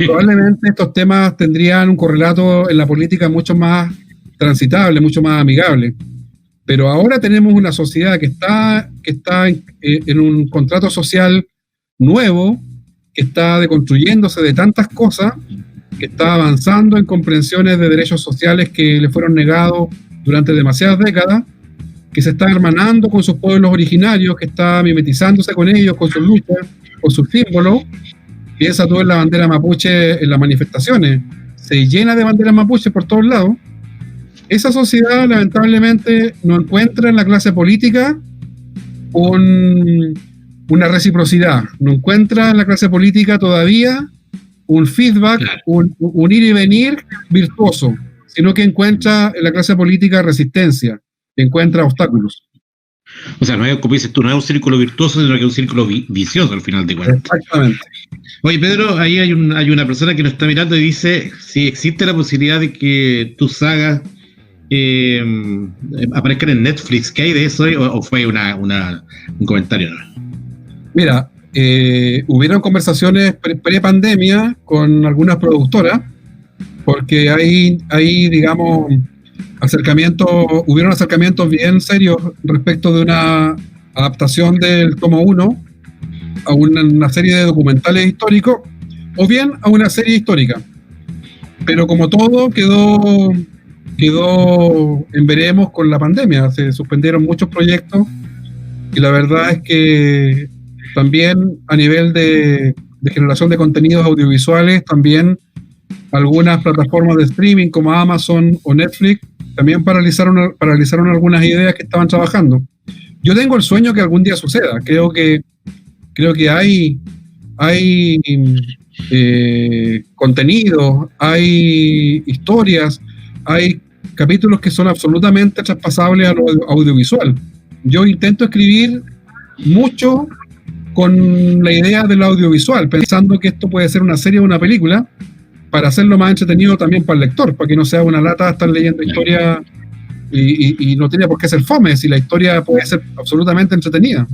probablemente estos temas tendrían un correlato en la política mucho más transitable, mucho más amigable. Pero ahora tenemos una sociedad que está en un contrato social nuevo, que está deconstruyéndose de tantas cosas, que está avanzando en comprensiones de derechos sociales que le fueron negados durante demasiadas décadas, que se está hermanando con sus pueblos originarios, que está mimetizándose con ellos, con sus luchas, con sus símbolos. Piensa tú en la bandera mapuche en las manifestaciones, se llena de banderas mapuche por todos lados. Esa sociedad lamentablemente no encuentra en la clase política una reciprocidad, no encuentra en la clase política todavía un feedback, un ir y venir virtuoso, sino que encuentra en la clase política resistencia, encuentra obstáculos. O sea, no es, como dices tú, no es un círculo virtuoso, sino que es un círculo vicioso al final de cuentas. Exactamente. Oye, Pedro, ahí hay una persona que nos está mirando y dice si existe la posibilidad de que tus sagas aparezcan en Netflix. ¿Qué hay de eso o fue un comentario? Mira, hubieron conversaciones pre-pandemia con algunas productoras, porque hay digamos, hubieron acercamientos bien serios respecto de una adaptación del tomo 1 a una serie de documentales históricos, o bien a una serie histórica. Pero como todo quedó en veremos con la pandemia, se suspendieron muchos proyectos y la verdad es que también a nivel de generación de contenidos audiovisuales, también algunas plataformas de streaming como Amazon o Netflix también paralizaron algunas ideas que estaban trabajando. Yo tengo el sueño que algún día suceda. Creo que hay contenidos, hay historias, hay capítulos que son absolutamente traspasables a lo audiovisual. Yo intento escribir mucho con la idea del audiovisual, pensando que esto puede ser una serie o una película, para hacerlo más entretenido también para el lector, para que no sea una lata estar leyendo historia y no tiene por qué ser fome, si la historia puede ser absolutamente entretenida.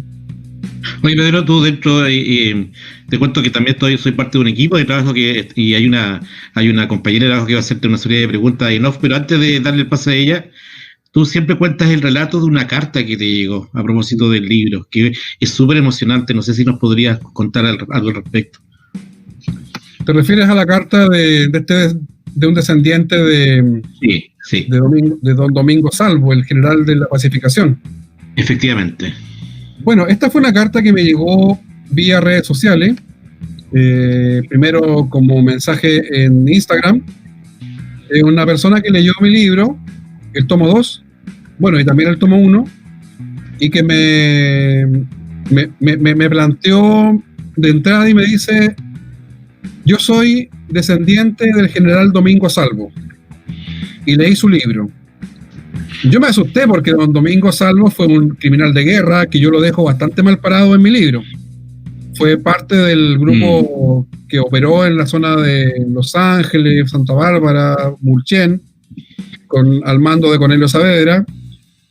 Oye, Pedro, tú dentro, te cuento que también soy parte de un equipo de trabajo y hay una compañera de trabajo que va a hacerte una serie de preguntas en off, pero antes de darle el pase a ella, tú siempre cuentas el relato de una carta que te llegó a propósito del libro, que es súper emocionante. No sé si nos podrías contar algo al respecto. ¿Te refieres a la carta de un descendiente de don Domingo Salvo, el general de la pacificación? Efectivamente. Bueno, esta fue una carta que me llegó vía redes sociales, primero como mensaje en Instagram, una persona que leyó mi libro, el tomo 2, bueno, y también el tomo 1, y que me planteó de entrada y me dice: yo soy descendiente del general Domingo Salvo, y leí su libro. Yo me asusté porque don Domingo Salvo fue un criminal de guerra que yo lo dejo bastante mal parado en mi libro. Fue parte del grupo que operó en la zona de Los Ángeles, Santa Bárbara, Mulchen, al mando de Cornelio Saavedra,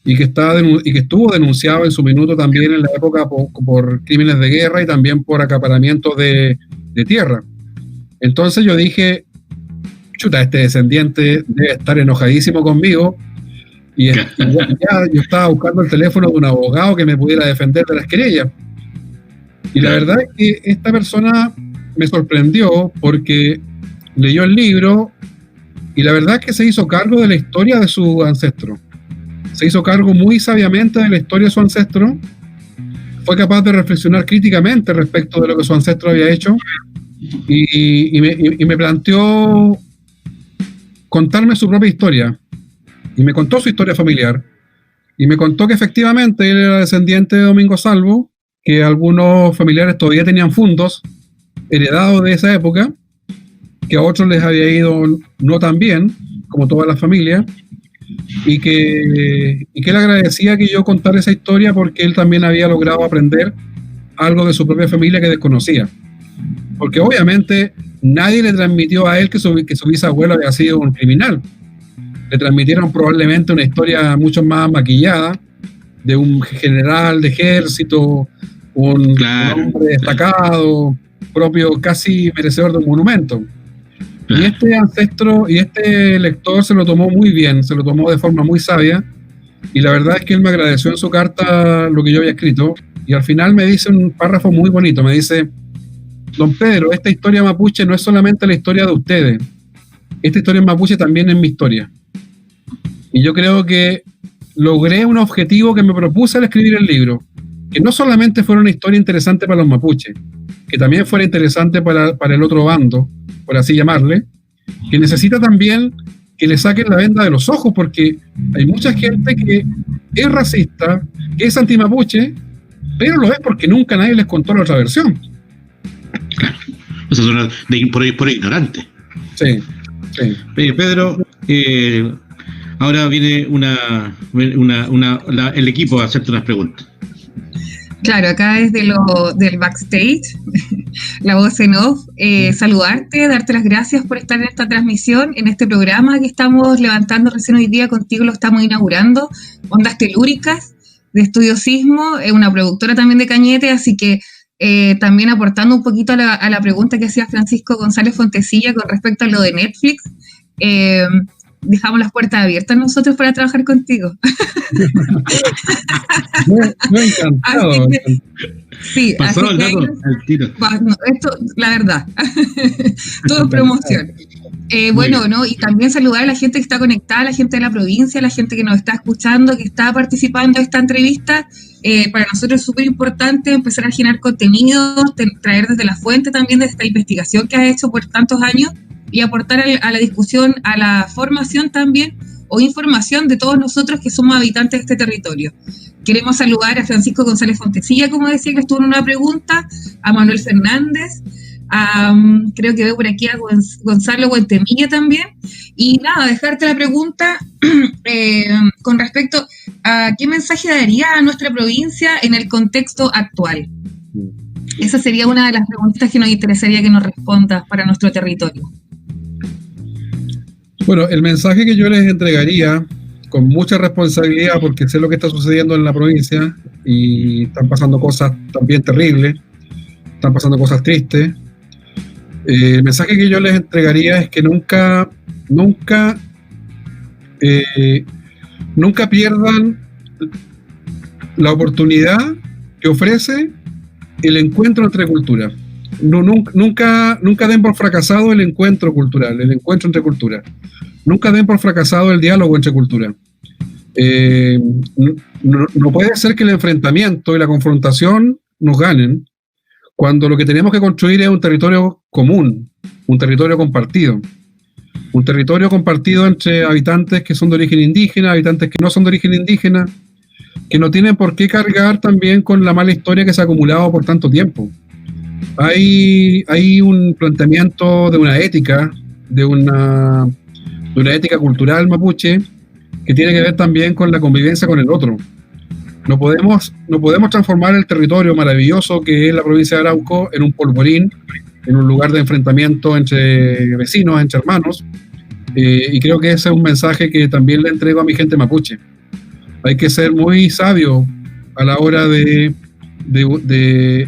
y que estuvo denunciado en su minuto también en la época por crímenes de guerra y también por acaparamiento de tierra. Entonces yo dije, chuta, este descendiente debe estar enojadísimo conmigo, y ya yo estaba buscando el teléfono de un abogado que me pudiera defender de las querellas. Y la verdad es que esta persona me sorprendió porque leyó el libro y la verdad es que se hizo cargo de la historia de su ancestro. Se hizo cargo muy sabiamente de la historia de su ancestro. Fue capaz de reflexionar críticamente respecto de lo que su ancestro había hecho y me planteó contarme su propia historia. Y me contó su historia familiar. Y me contó que efectivamente él era descendiente de Domingo Salvo, que algunos familiares todavía tenían fundos heredados de esa época, que a otros les había ido no tan bien, como todas las familias, y que él agradecía que yo contara esa historia porque él también había logrado aprender algo de su propia familia que desconocía. Porque obviamente nadie le transmitió a él que su bisabuelo había sido un criminal. Le transmitieron probablemente una historia mucho más maquillada de un general de ejército, un hombre destacado, propio, casi merecedor de un monumento. Y este ancestro y este lector se lo tomó muy bien, se lo tomó de forma muy sabia, y la verdad es que él me agradeció en su carta lo que yo había escrito, y al final me dice un párrafo muy bonito, me dice: don Pedro, esta historia mapuche no es solamente la historia de ustedes, esta historia mapuche también es mi historia. Y yo creo que logré un objetivo que me propuse al escribir el libro, que no solamente fuera una historia interesante para los mapuches, que también fuera interesante para el otro bando, por así llamarle, que necesita también que le saquen la venda de los ojos, porque hay mucha gente que es racista, que es antimapuche, pero lo es porque nunca nadie les contó la otra versión. Claro, eso es por ignorante. Sí. Pedro, ahora viene el equipo a hacerte unas preguntas. Claro, acá desde del backstage, la voz en off, saludarte, darte las gracias por estar en esta transmisión, en este programa que estamos levantando recién hoy día contigo, lo estamos inaugurando, Ondas Telúricas, de Estudio Sismo, una productora también de Cañete, así que también aportando un poquito a la pregunta que hacía Francisco González Fontecilla con respecto a lo de Netflix, dejamos las puertas abiertas nosotros para trabajar contigo. Muy encantado. Sí, Pasó así el que dato al tiro. no, esto, la verdad, todo es promoción. Bueno, ¿no? Y también saludar a la gente que está conectada, a la gente de la provincia, a la gente que nos está escuchando, que está participando en esta entrevista. Para nosotros es súper importante empezar a generar contenido, traer desde la fuente también de esta investigación que has hecho por tantos años y aportar a la discusión, a la formación también o información de todos nosotros que somos habitantes de este territorio. Queremos saludar a Francisco González Fontecilla, como decía, que estuvo en una pregunta, a Manuel Fernández, creo que veo por aquí a Gonzalo Guentemilla también. Y nada, dejarte la pregunta con respecto a qué mensaje daría a nuestra provincia en el contexto actual. Esa sería una de las preguntas que nos interesaría que nos respondas para nuestro territorio. Bueno, el mensaje que yo les entregaría con mucha responsabilidad, porque sé lo que está sucediendo en la provincia y están pasando cosas también terribles, están pasando cosas tristes. El mensaje que yo les entregaría es que nunca pierdan la oportunidad que ofrece el encuentro entre culturas. Nunca den por fracasado el encuentro cultural, el encuentro entre culturas. Nunca den por fracasado el diálogo entre culturas. No puede ser que el enfrentamiento y la confrontación nos ganen cuando lo que tenemos que construir es un territorio común, un territorio compartido. Un territorio compartido entre habitantes que son de origen indígena, habitantes que no son de origen indígena, que no tienen por qué cargar también con la mala historia que se ha acumulado por tanto tiempo. Hay un planteamiento de una ética, de una ética cultural mapuche, que tiene que ver también con la convivencia con el otro. No podemos transformar el territorio maravilloso que es la provincia de Arauco en un polvorín, en un lugar de enfrentamiento entre vecinos, entre hermanos, y creo que ese es un mensaje que también le entrego a mi gente mapuche. Hay que ser muy sabio a la hora de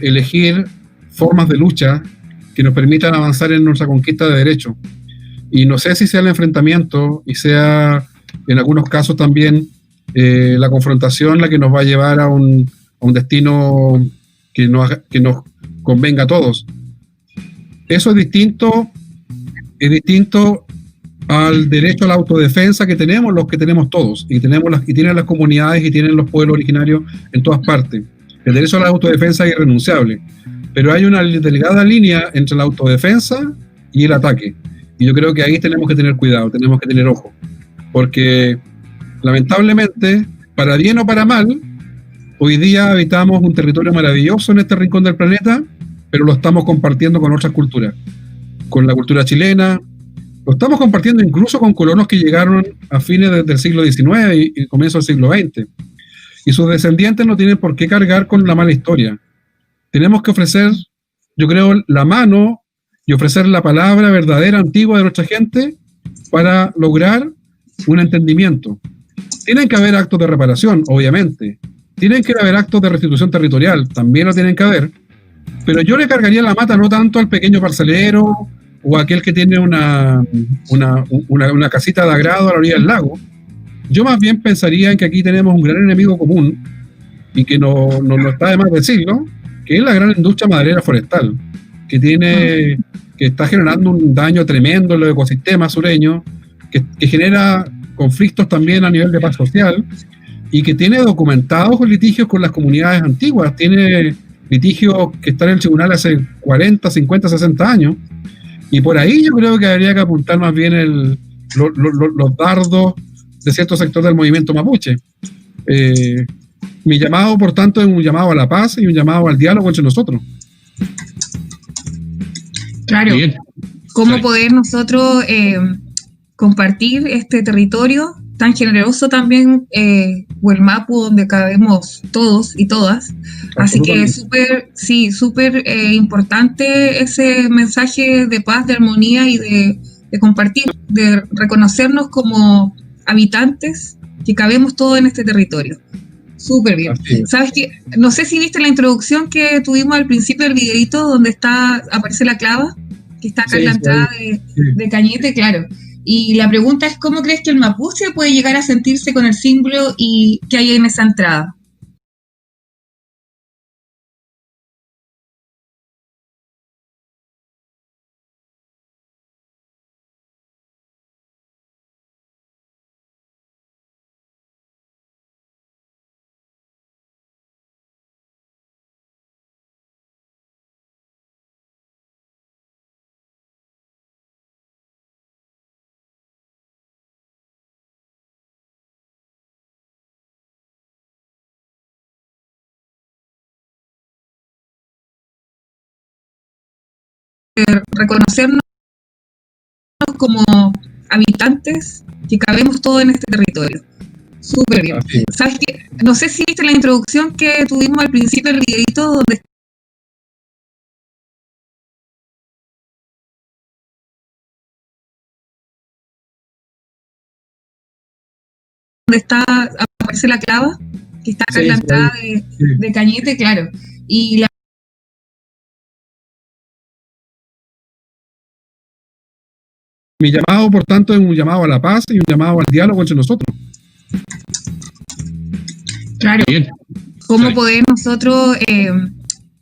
elegir formas de lucha que nos permitan avanzar en nuestra conquista de derechos. Y no sé si sea el enfrentamiento y sea en algunos casos también la confrontación la que nos va a llevar a un destino que nos convenga a todos. Eso es distinto al derecho a la autodefensa que tenemos, los que tenemos todos, y tienen las comunidades y tienen los pueblos originarios en todas partes. El derecho a la autodefensa es irrenunciable, pero hay una delgada línea entre la autodefensa y el ataque. Y yo creo que ahí tenemos que tener cuidado, tenemos que tener ojo, porque lamentablemente, para bien o para mal, hoy día habitamos un territorio maravilloso en este rincón del planeta, pero lo estamos compartiendo con otras culturas, con la cultura chilena, lo estamos compartiendo incluso con colonos que llegaron a fines del siglo XIX y comienzo del siglo XX. Y sus descendientes no tienen por qué cargar con la mala historia. Tenemos que ofrecer, yo creo, la mano y ofrecer la palabra verdadera, antigua de nuestra gente para lograr un entendimiento. Tienen que haber actos de reparación, obviamente. Tienen que haber actos de restitución territorial, también lo tienen que haber. Pero yo le cargaría la mata no tanto al pequeño parcelero o a aquel que tiene una casita de agrado a la orilla del lago. Yo más bien pensaría en que aquí tenemos un gran enemigo común y que no está de más decirlo, que es la gran industria maderera forestal, que está generando un daño tremendo en los ecosistemas sureños, que genera conflictos también a nivel de paz social y que tiene documentados litigios con las comunidades antiguas, tiene litigios que están en el tribunal hace 40, 50, 60 años, y por ahí yo creo que habría que apuntar más bien los dardos de cierto sector del movimiento mapuche. Mi llamado, por tanto, es un llamado a la paz y un llamado al diálogo entre nosotros. Claro, ¿cómo poder nosotros compartir este territorio tan generoso también, Huelmapu, donde cabemos todos y todas? Así que súper importante ese mensaje de paz, de armonía y de compartir, de reconocernos como habitantes que cabemos todos en este territorio. Súper bien. ¿Sabes qué? No sé si viste la introducción que tuvimos al principio del videito donde aparece la clava, que está acá en la entrada de Cañete, claro. Y la pregunta es, ¿cómo crees que el mapuche puede llegar a sentirse con el símbolo y qué hay en esa entrada? reconocernos como habitantes que cabemos todos en este territorio. Súper bien. ¿Sabes qué? No sé si viste la introducción que tuvimos al principio del videito donde aparece la clava, que está acá en la entrada de Cañete, claro. Y mi llamado, por tanto, es un llamado a la paz y un llamado al diálogo entre nosotros. Claro, ¿cómo poder nosotros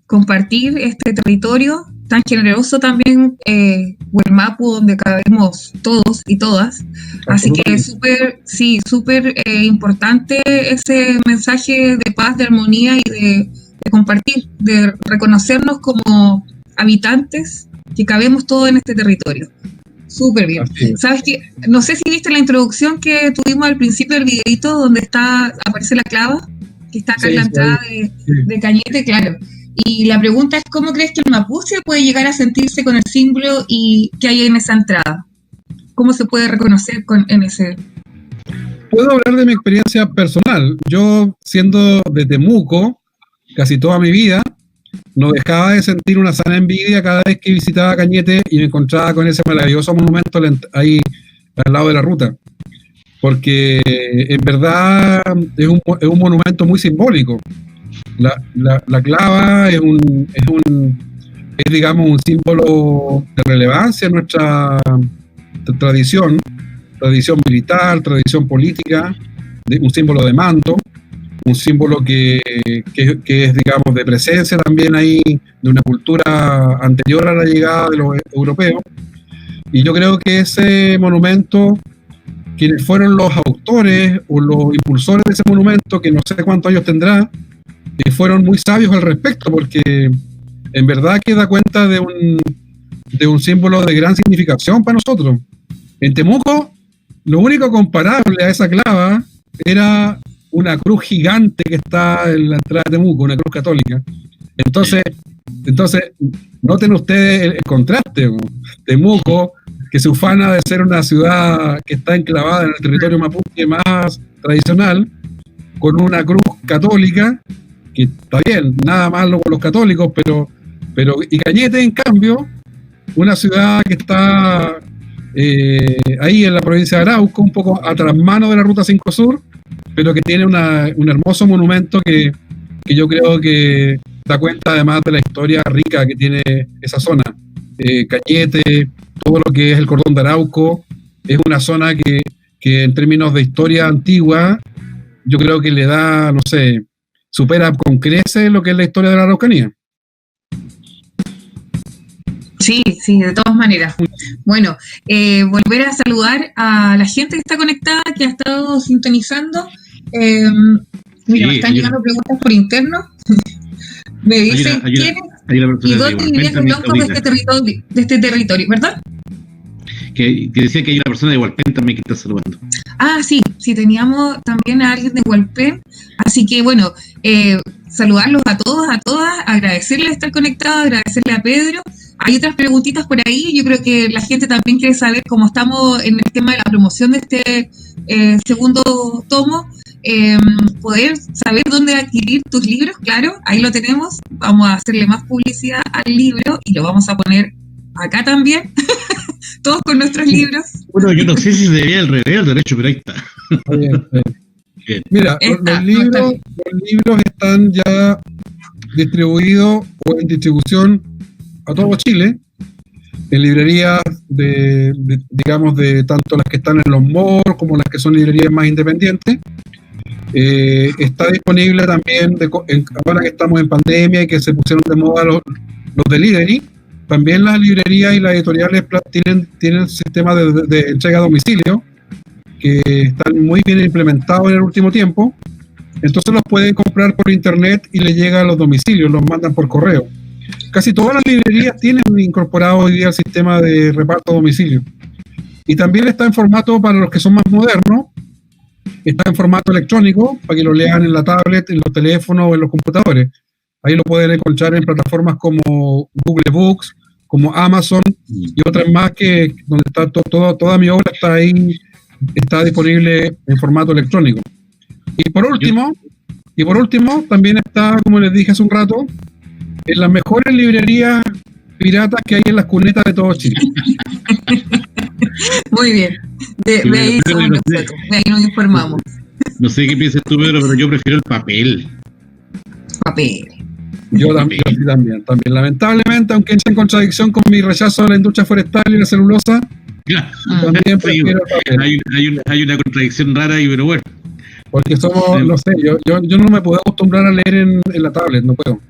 compartir este territorio tan generoso también, Huelmapu, donde cabemos todos y todas? Así que es súper importante ese mensaje de paz, de armonía y de compartir, de reconocernos como habitantes que cabemos todos en este territorio. Súper bien. ¿Sabes qué? No sé si viste la introducción que tuvimos al principio del videito donde aparece la clava, que está acá en la entrada de Cañete, claro. Y la pregunta es, ¿cómo crees que el mapuche puede llegar a sentirse con el símbolo y qué hay en esa entrada? ¿Cómo se puede reconocer en ese? Puedo hablar de mi experiencia personal. Yo, siendo de Temuco, casi toda mi vida, no dejaba de sentir una sana envidia cada vez que visitaba Cañete y me encontraba con ese maravilloso monumento ahí al lado de la ruta. Porque en verdad es un monumento muy simbólico. La clava es digamos un símbolo de relevancia en nuestra tradición militar, tradición política, un símbolo de mando, un símbolo que es, digamos, de presencia también ahí de una cultura anterior a la llegada de los europeos. Y yo creo que ese monumento, quienes fueron los autores o los impulsores de ese monumento, que no sé cuántos años tendrá, fueron muy sabios al respecto, porque en verdad que da cuenta de un símbolo de gran significación para nosotros. En Temuco, lo único comparable a esa clava era una cruz gigante que está en la entrada de Temuco, una cruz católica. Entonces noten ustedes el contraste. Temuco, que se ufana de ser una ciudad que está enclavada en el territorio mapuche más tradicional, con una cruz católica, que está bien, nada malo con los católicos, pero y Cañete, en cambio, una ciudad que está ahí en la provincia de Arauco, un poco a trasmano de la Ruta 5 Sur, pero que tiene un hermoso monumento que yo creo que da cuenta además de la historia rica que tiene esa zona. Cañete, todo lo que es el cordón de Arauco, es una zona que en términos de historia antigua, yo creo que le da, no sé, supera con creces lo que es la historia de la Araucanía. Sí, de todas maneras. Bueno, volver a saludar a la gente que está conectada, que ha estado sintonizando. Mira, me están llegando preguntas por interno. Me dicen quién y dónde vivían los loncos de este territorio, ¿verdad? Que decía que hay una persona de Hualpén también que está saludando. Ah, sí, teníamos también a alguien de Hualpén. Así que, bueno, saludarlos a todos, a todas, agradecerles estar conectados, agradecerle a Pedro. Hay otras preguntitas por ahí. Yo creo que la gente también quiere saber cómo estamos en el tema de la promoción de este segundo tomo. Poder saber dónde adquirir tus libros, claro, ahí lo tenemos. Vamos a hacerle más publicidad al libro y lo vamos a poner acá también. Todos con nuestros libros. Bueno, yo no sé si se debía al revés, al derecho, pero ahí está. Bien. Mira, los libros están ya distribuidos o en distribución a todo Chile, en librerías digamos, de tanto las que están en los malls como las que son librerías más independientes. Está disponible también, ahora que estamos en pandemia y que se pusieron de moda los delivery, también las librerías y las editoriales tienen sistemas de entrega a domicilio que están muy bien implementados en el último tiempo. Entonces los pueden comprar por internet y les llega a los domicilios, los mandan por correo. Casi todas las librerías tienen incorporado hoy día el sistema de reparto a domicilio. Y también está en formato, para los que son más modernos, está en formato electrónico, para que lo lean en la tablet, en los teléfonos o en los computadores. Ahí lo pueden encontrar en plataformas como Google Books como Amazon y otras más que donde está toda mi obra está ahí, está disponible en formato electrónico. Y por último, también está, como les dije hace un rato, en las mejores librerías piratas que hay en las cunetas de todo Chile. Muy bien. De ahí somos nosotros, de ahí nos informamos. No sé qué piensas tú, Pedro, pero yo prefiero el papel. Papel. Yo también. Lamentablemente, aunque entre en contradicción con mi rechazo a la industria forestal y la celulosa, también prefiero el papel. Hay una contradicción rara ahí, pero bueno. Porque somos, no sé, yo no me puedo acostumbrar a leer en la tablet, no puedo.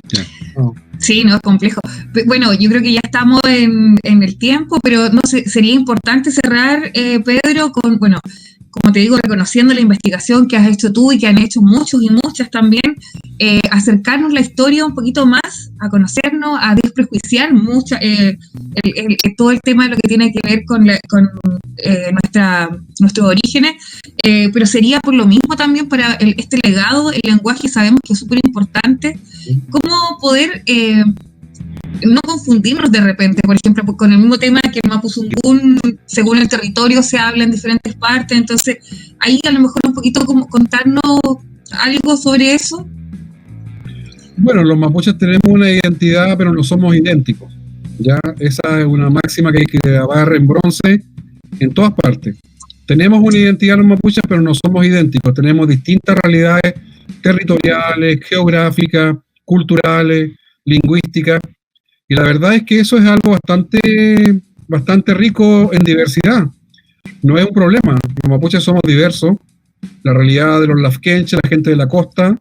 Ya. No. Sí, no, es complejo. Bueno, yo creo que ya estamos en el tiempo, pero no sé, sería importante cerrar, Pedro, con, bueno, como te digo, reconociendo la investigación que has hecho tú y que han hecho muchos y muchas también, acercarnos la historia un poquito más, a conocernos, a desprejuiciar todo el tema de lo que tiene que ver con nuestros orígenes, pero sería por lo mismo también para este legado, el lenguaje sabemos que es súper importante, cómo poder no confundirnos de repente, por ejemplo, con el mismo tema que el Mapuzungún, según el territorio se habla en diferentes partes, entonces ahí a lo mejor un poquito como contarnos algo sobre eso. Bueno, los mapuches tenemos una identidad, pero no somos idénticos. Ya, esa es una máxima que hay que agarrar en bronce en todas partes. Tenemos una identidad los mapuches, pero no somos idénticos. Tenemos distintas realidades territoriales, geográficas, culturales, lingüísticas. Y la verdad es que eso es algo bastante rico en diversidad. No es un problema. Los mapuches somos diversos. La realidad de los lafkenche, la gente de la costa,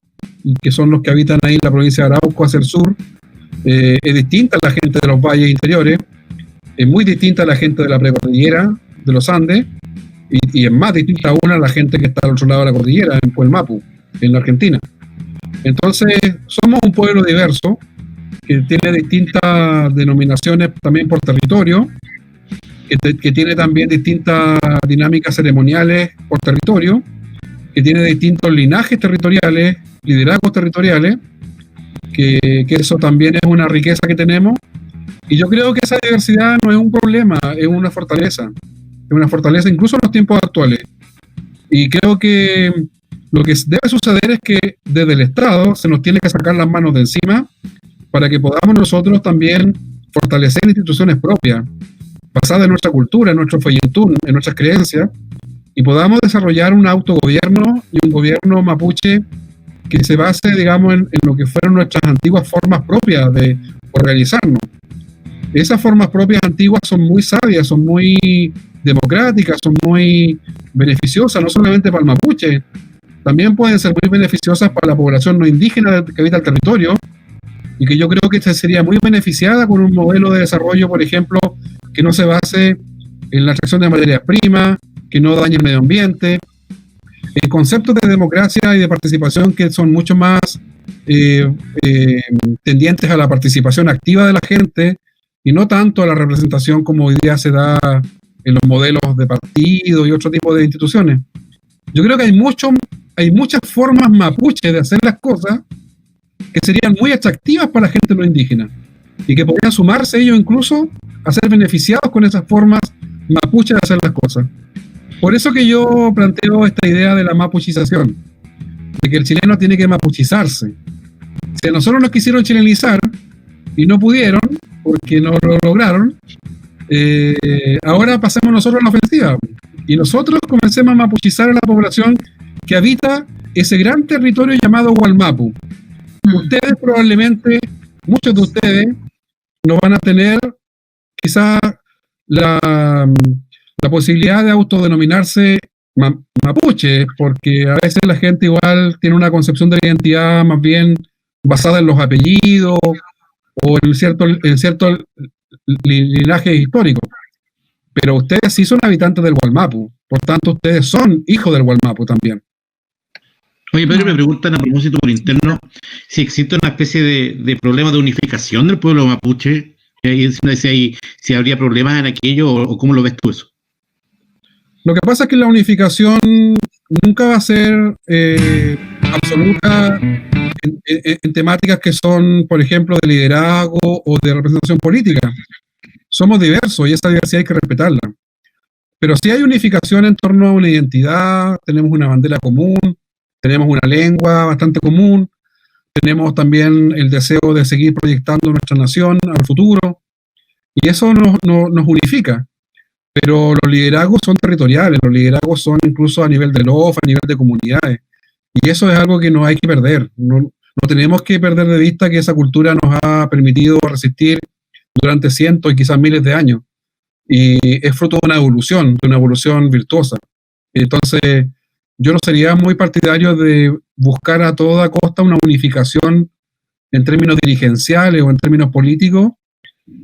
que son los que habitan ahí en la provincia de Arauco hacia el sur, es distinta a la gente de los valles interiores, es muy distinta a la gente de la precordillera, de los Andes, y es más distinta aún a la gente que está al otro lado de la cordillera, en Puelmapu, en la Argentina. Entonces, somos un pueblo diverso, que tiene distintas denominaciones también por territorio, que tiene también distintas dinámicas ceremoniales por territorio, que tiene distintos linajes territoriales, liderazgos territoriales, que eso también es una riqueza que tenemos. Y yo creo que esa diversidad no es un problema, es una fortaleza. Es una fortaleza incluso en los tiempos actuales. Y creo que lo que debe suceder es que desde el Estado se nos tiene que sacar las manos de encima para que podamos nosotros también fortalecer instituciones propias, basadas en nuestra cultura, en nuestro feyentún, en nuestras creencias, y podamos desarrollar un autogobierno y un gobierno mapuche que se base, digamos, en lo que fueron nuestras antiguas formas propias de organizarnos. Esas formas propias antiguas son muy sabias, son muy democráticas, son muy beneficiosas, no solamente para el mapuche, también pueden ser muy beneficiosas para la población no indígena que habita el territorio, y que yo creo que sería muy beneficiada con un modelo de desarrollo, por ejemplo, que no se base en la extracción de materias primas, que no dañe el medio ambiente, conceptos de democracia y de participación que son mucho más tendientes a la participación activa de la gente y no tanto a la representación como hoy día se da en los modelos de partido y otro tipo de instituciones. Yo creo que hay muchas formas mapuche de hacer las cosas que serían muy atractivas para la gente no indígena y que podrían sumarse ellos incluso a ser beneficiados con esas formas mapuche de hacer las cosas. Por eso que yo planteo esta idea de la mapuchización, de que el chileno tiene que mapuchizarse. Si a nosotros nos quisieron chilenizar y no pudieron, porque no lo lograron, ahora pasemos nosotros a la ofensiva y nosotros comencemos a mapuchizar a la población que habita ese gran territorio llamado Gualmapu. Ustedes probablemente, muchos de ustedes, no van a tener quizá la posibilidad de autodenominarse mapuche, porque a veces la gente igual tiene una concepción de la identidad más bien basada en los apellidos o en cierto linaje histórico. Pero ustedes sí son habitantes del Gualmapu, por tanto ustedes son hijos del Gualmapu también. Oye, Pedro, me preguntan a propósito por interno si existe una especie de problema de unificación del pueblo mapuche, si habría problemas en aquello o cómo lo ves tú eso. Lo que pasa es que la unificación nunca va a ser absoluta en temáticas que son, por ejemplo, de liderazgo o de representación política. Somos diversos y esa diversidad hay que respetarla. Pero sí hay unificación en torno a una identidad, tenemos una bandera común, tenemos una lengua bastante común, tenemos también el deseo de seguir proyectando nuestra nación al futuro, y eso nos unifica. Pero los liderazgos son territoriales, los liderazgos son incluso a nivel de LOF, a nivel de comunidades, y eso es algo que no hay que perder. No tenemos que perder de vista que esa cultura nos ha permitido resistir durante cientos y quizás miles de años, y es fruto de una evolución virtuosa. Entonces, yo no sería muy partidario de buscar a toda costa una unificación en términos dirigenciales o en términos políticos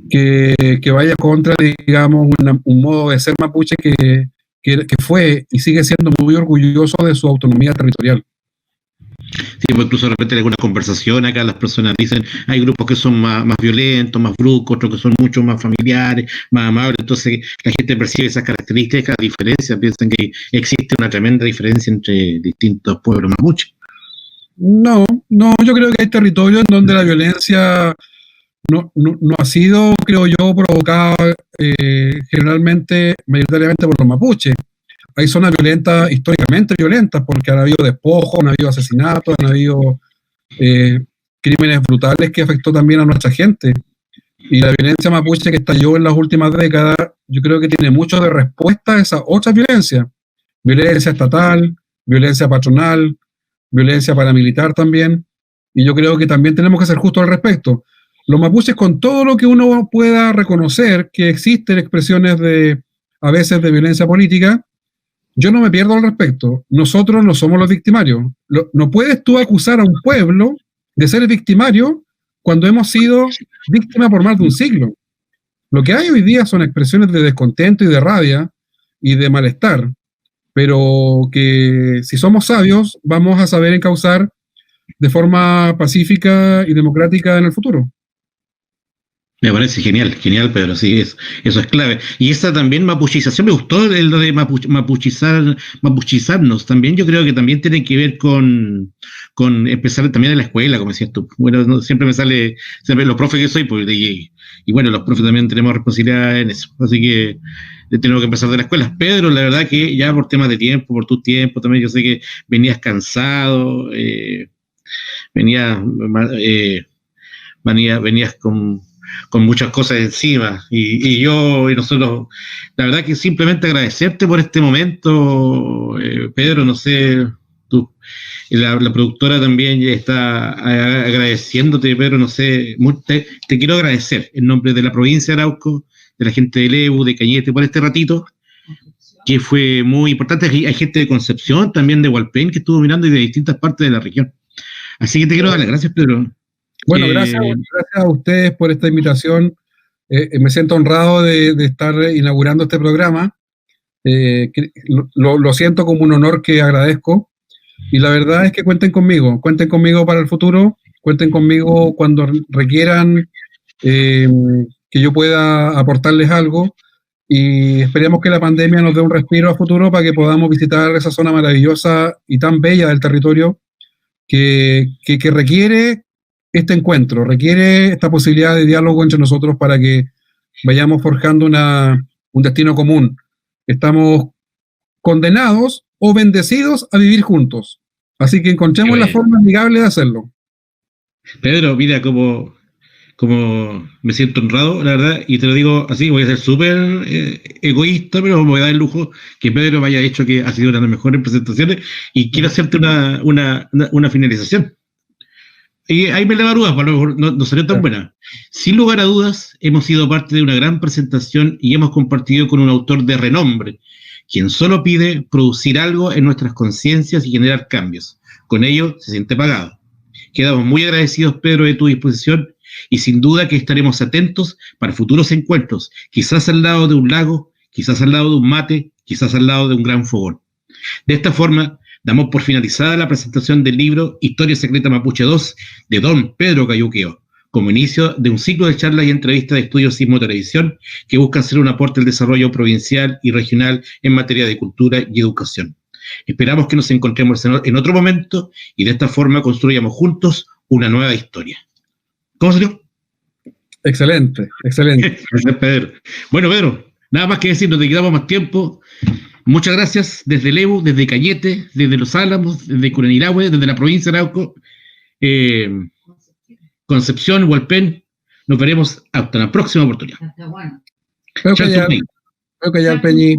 que vaya contra, digamos, un modo de ser mapuche que fue y sigue siendo muy orgulloso de su autonomía territorial. Sí, pues incluso de repente en alguna conversación acá las personas dicen, hay grupos que son más violentos, más bruscos, otros que son mucho más familiares, más amables, entonces la gente percibe esas características, diferencias, piensan que existe una tremenda diferencia entre distintos pueblos mapuches. No, yo creo que hay territorios en donde la violencia no ha sido, creo yo, provocada generalmente, mayoritariamente por los mapuches. Hay zonas violentas, históricamente violentas, porque han habido despojos, han habido asesinatos, han habido crímenes brutales que afectó también a nuestra gente. Y la violencia mapuche que estalló en las últimas décadas, yo creo que tiene mucho de respuesta a esas otras violencias. Violencia estatal, violencia patronal, violencia paramilitar también. Y yo creo que también tenemos que ser justos al respecto. Los mapuches, con todo lo que uno pueda reconocer que existen expresiones a veces de violencia política, yo no me pierdo al respecto. Nosotros no somos los victimarios. No puedes tú acusar a un pueblo de ser victimario cuando hemos sido víctimas por más de un siglo. Lo que hay hoy día son expresiones de descontento y de rabia y de malestar, pero que si somos sabios vamos a saber encauzar de forma pacífica y democrática en el futuro. Me parece genial, Pedro, sí, eso es clave. Y esa también mapuchización, me gustó lo de mapuchizarnos, también yo creo que también tiene que ver con empezar también en la escuela, como decías tú. Bueno, siempre me sale, los profes que soy, pues, y bueno, los profes también tenemos responsabilidad en eso, así que tenemos que empezar de la escuela. Pedro, la verdad que ya por temas de tiempo, por tu tiempo también, yo sé que venías cansado, venías con muchas cosas encima, y nosotros, la verdad que simplemente agradecerte por este momento, Pedro, no sé, tú, la productora también ya está agradeciéndote, Pedro, no sé, te quiero agradecer en nombre de la provincia de Arauco, de la gente de Lebu, de Cañete, por este ratito, que fue muy importante. Hay gente de Concepción, también de Hualpén, que estuvo mirando, y de distintas partes de la región. Así que te quiero dar las gracias, Pedro. Bueno, gracias a ustedes por esta invitación. Me siento honrado de estar inaugurando este programa. Lo siento como un honor que agradezco. Y la verdad es que cuenten conmigo para el futuro, cuenten conmigo cuando requieran que yo pueda aportarles algo. Y esperemos que la pandemia nos dé un respiro a futuro para que podamos visitar esa zona maravillosa y tan bella del territorio que requiere este encuentro, requiere esta posibilidad de diálogo entre nosotros para que vayamos forjando un destino común. Estamos condenados o bendecidos a vivir juntos. Así que encontremos la forma amigable de hacerlo. Pedro, mira como me siento honrado, la verdad, y te lo digo así, voy a ser súper egoísta, pero me voy a dar el lujo que Pedro me haya dicho que ha sido una de las mejores presentaciones, y quiero hacerte una finalización. Y ahí me la dudas, a lo mejor no salió tan buena. Sin lugar a dudas, hemos sido parte de una gran presentación y hemos compartido con un autor de renombre, quien solo pide producir algo en nuestras conciencias y generar cambios. Con ello se siente pagado. Quedamos muy agradecidos, Pedro, de tu disposición, y sin duda que estaremos atentos para futuros encuentros, quizás al lado de un lago, quizás al lado de un mate, quizás al lado de un gran fogón. De esta forma, damos por finalizada la presentación del libro Historia Secreta Mapuche 2 de don Pedro Cayuqueo, como inicio de un ciclo de charlas y entrevistas de Estudios Sismo Televisión que busca hacer un aporte al desarrollo provincial y regional en materia de cultura y educación. Esperamos que nos encontremos en otro momento y de esta forma construyamos juntos una nueva historia. ¿Cómo salió? Excelente, excelente. Gracias, Pedro. Bueno, Pedro, nada más que decir, no te quedamos más tiempo. Muchas gracias desde Lebu, desde Cañete, desde Los Álamos, desde Curanilahue, desde la provincia de Arauco, Concepción, Hualpén. Nos veremos hasta la próxima oportunidad. Creo que ya, Peñi.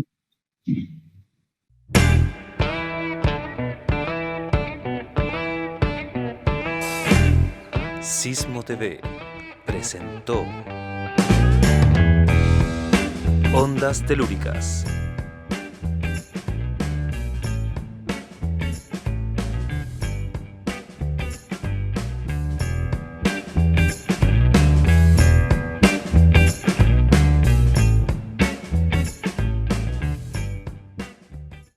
Sismo TV presentó Ondas Telúricas.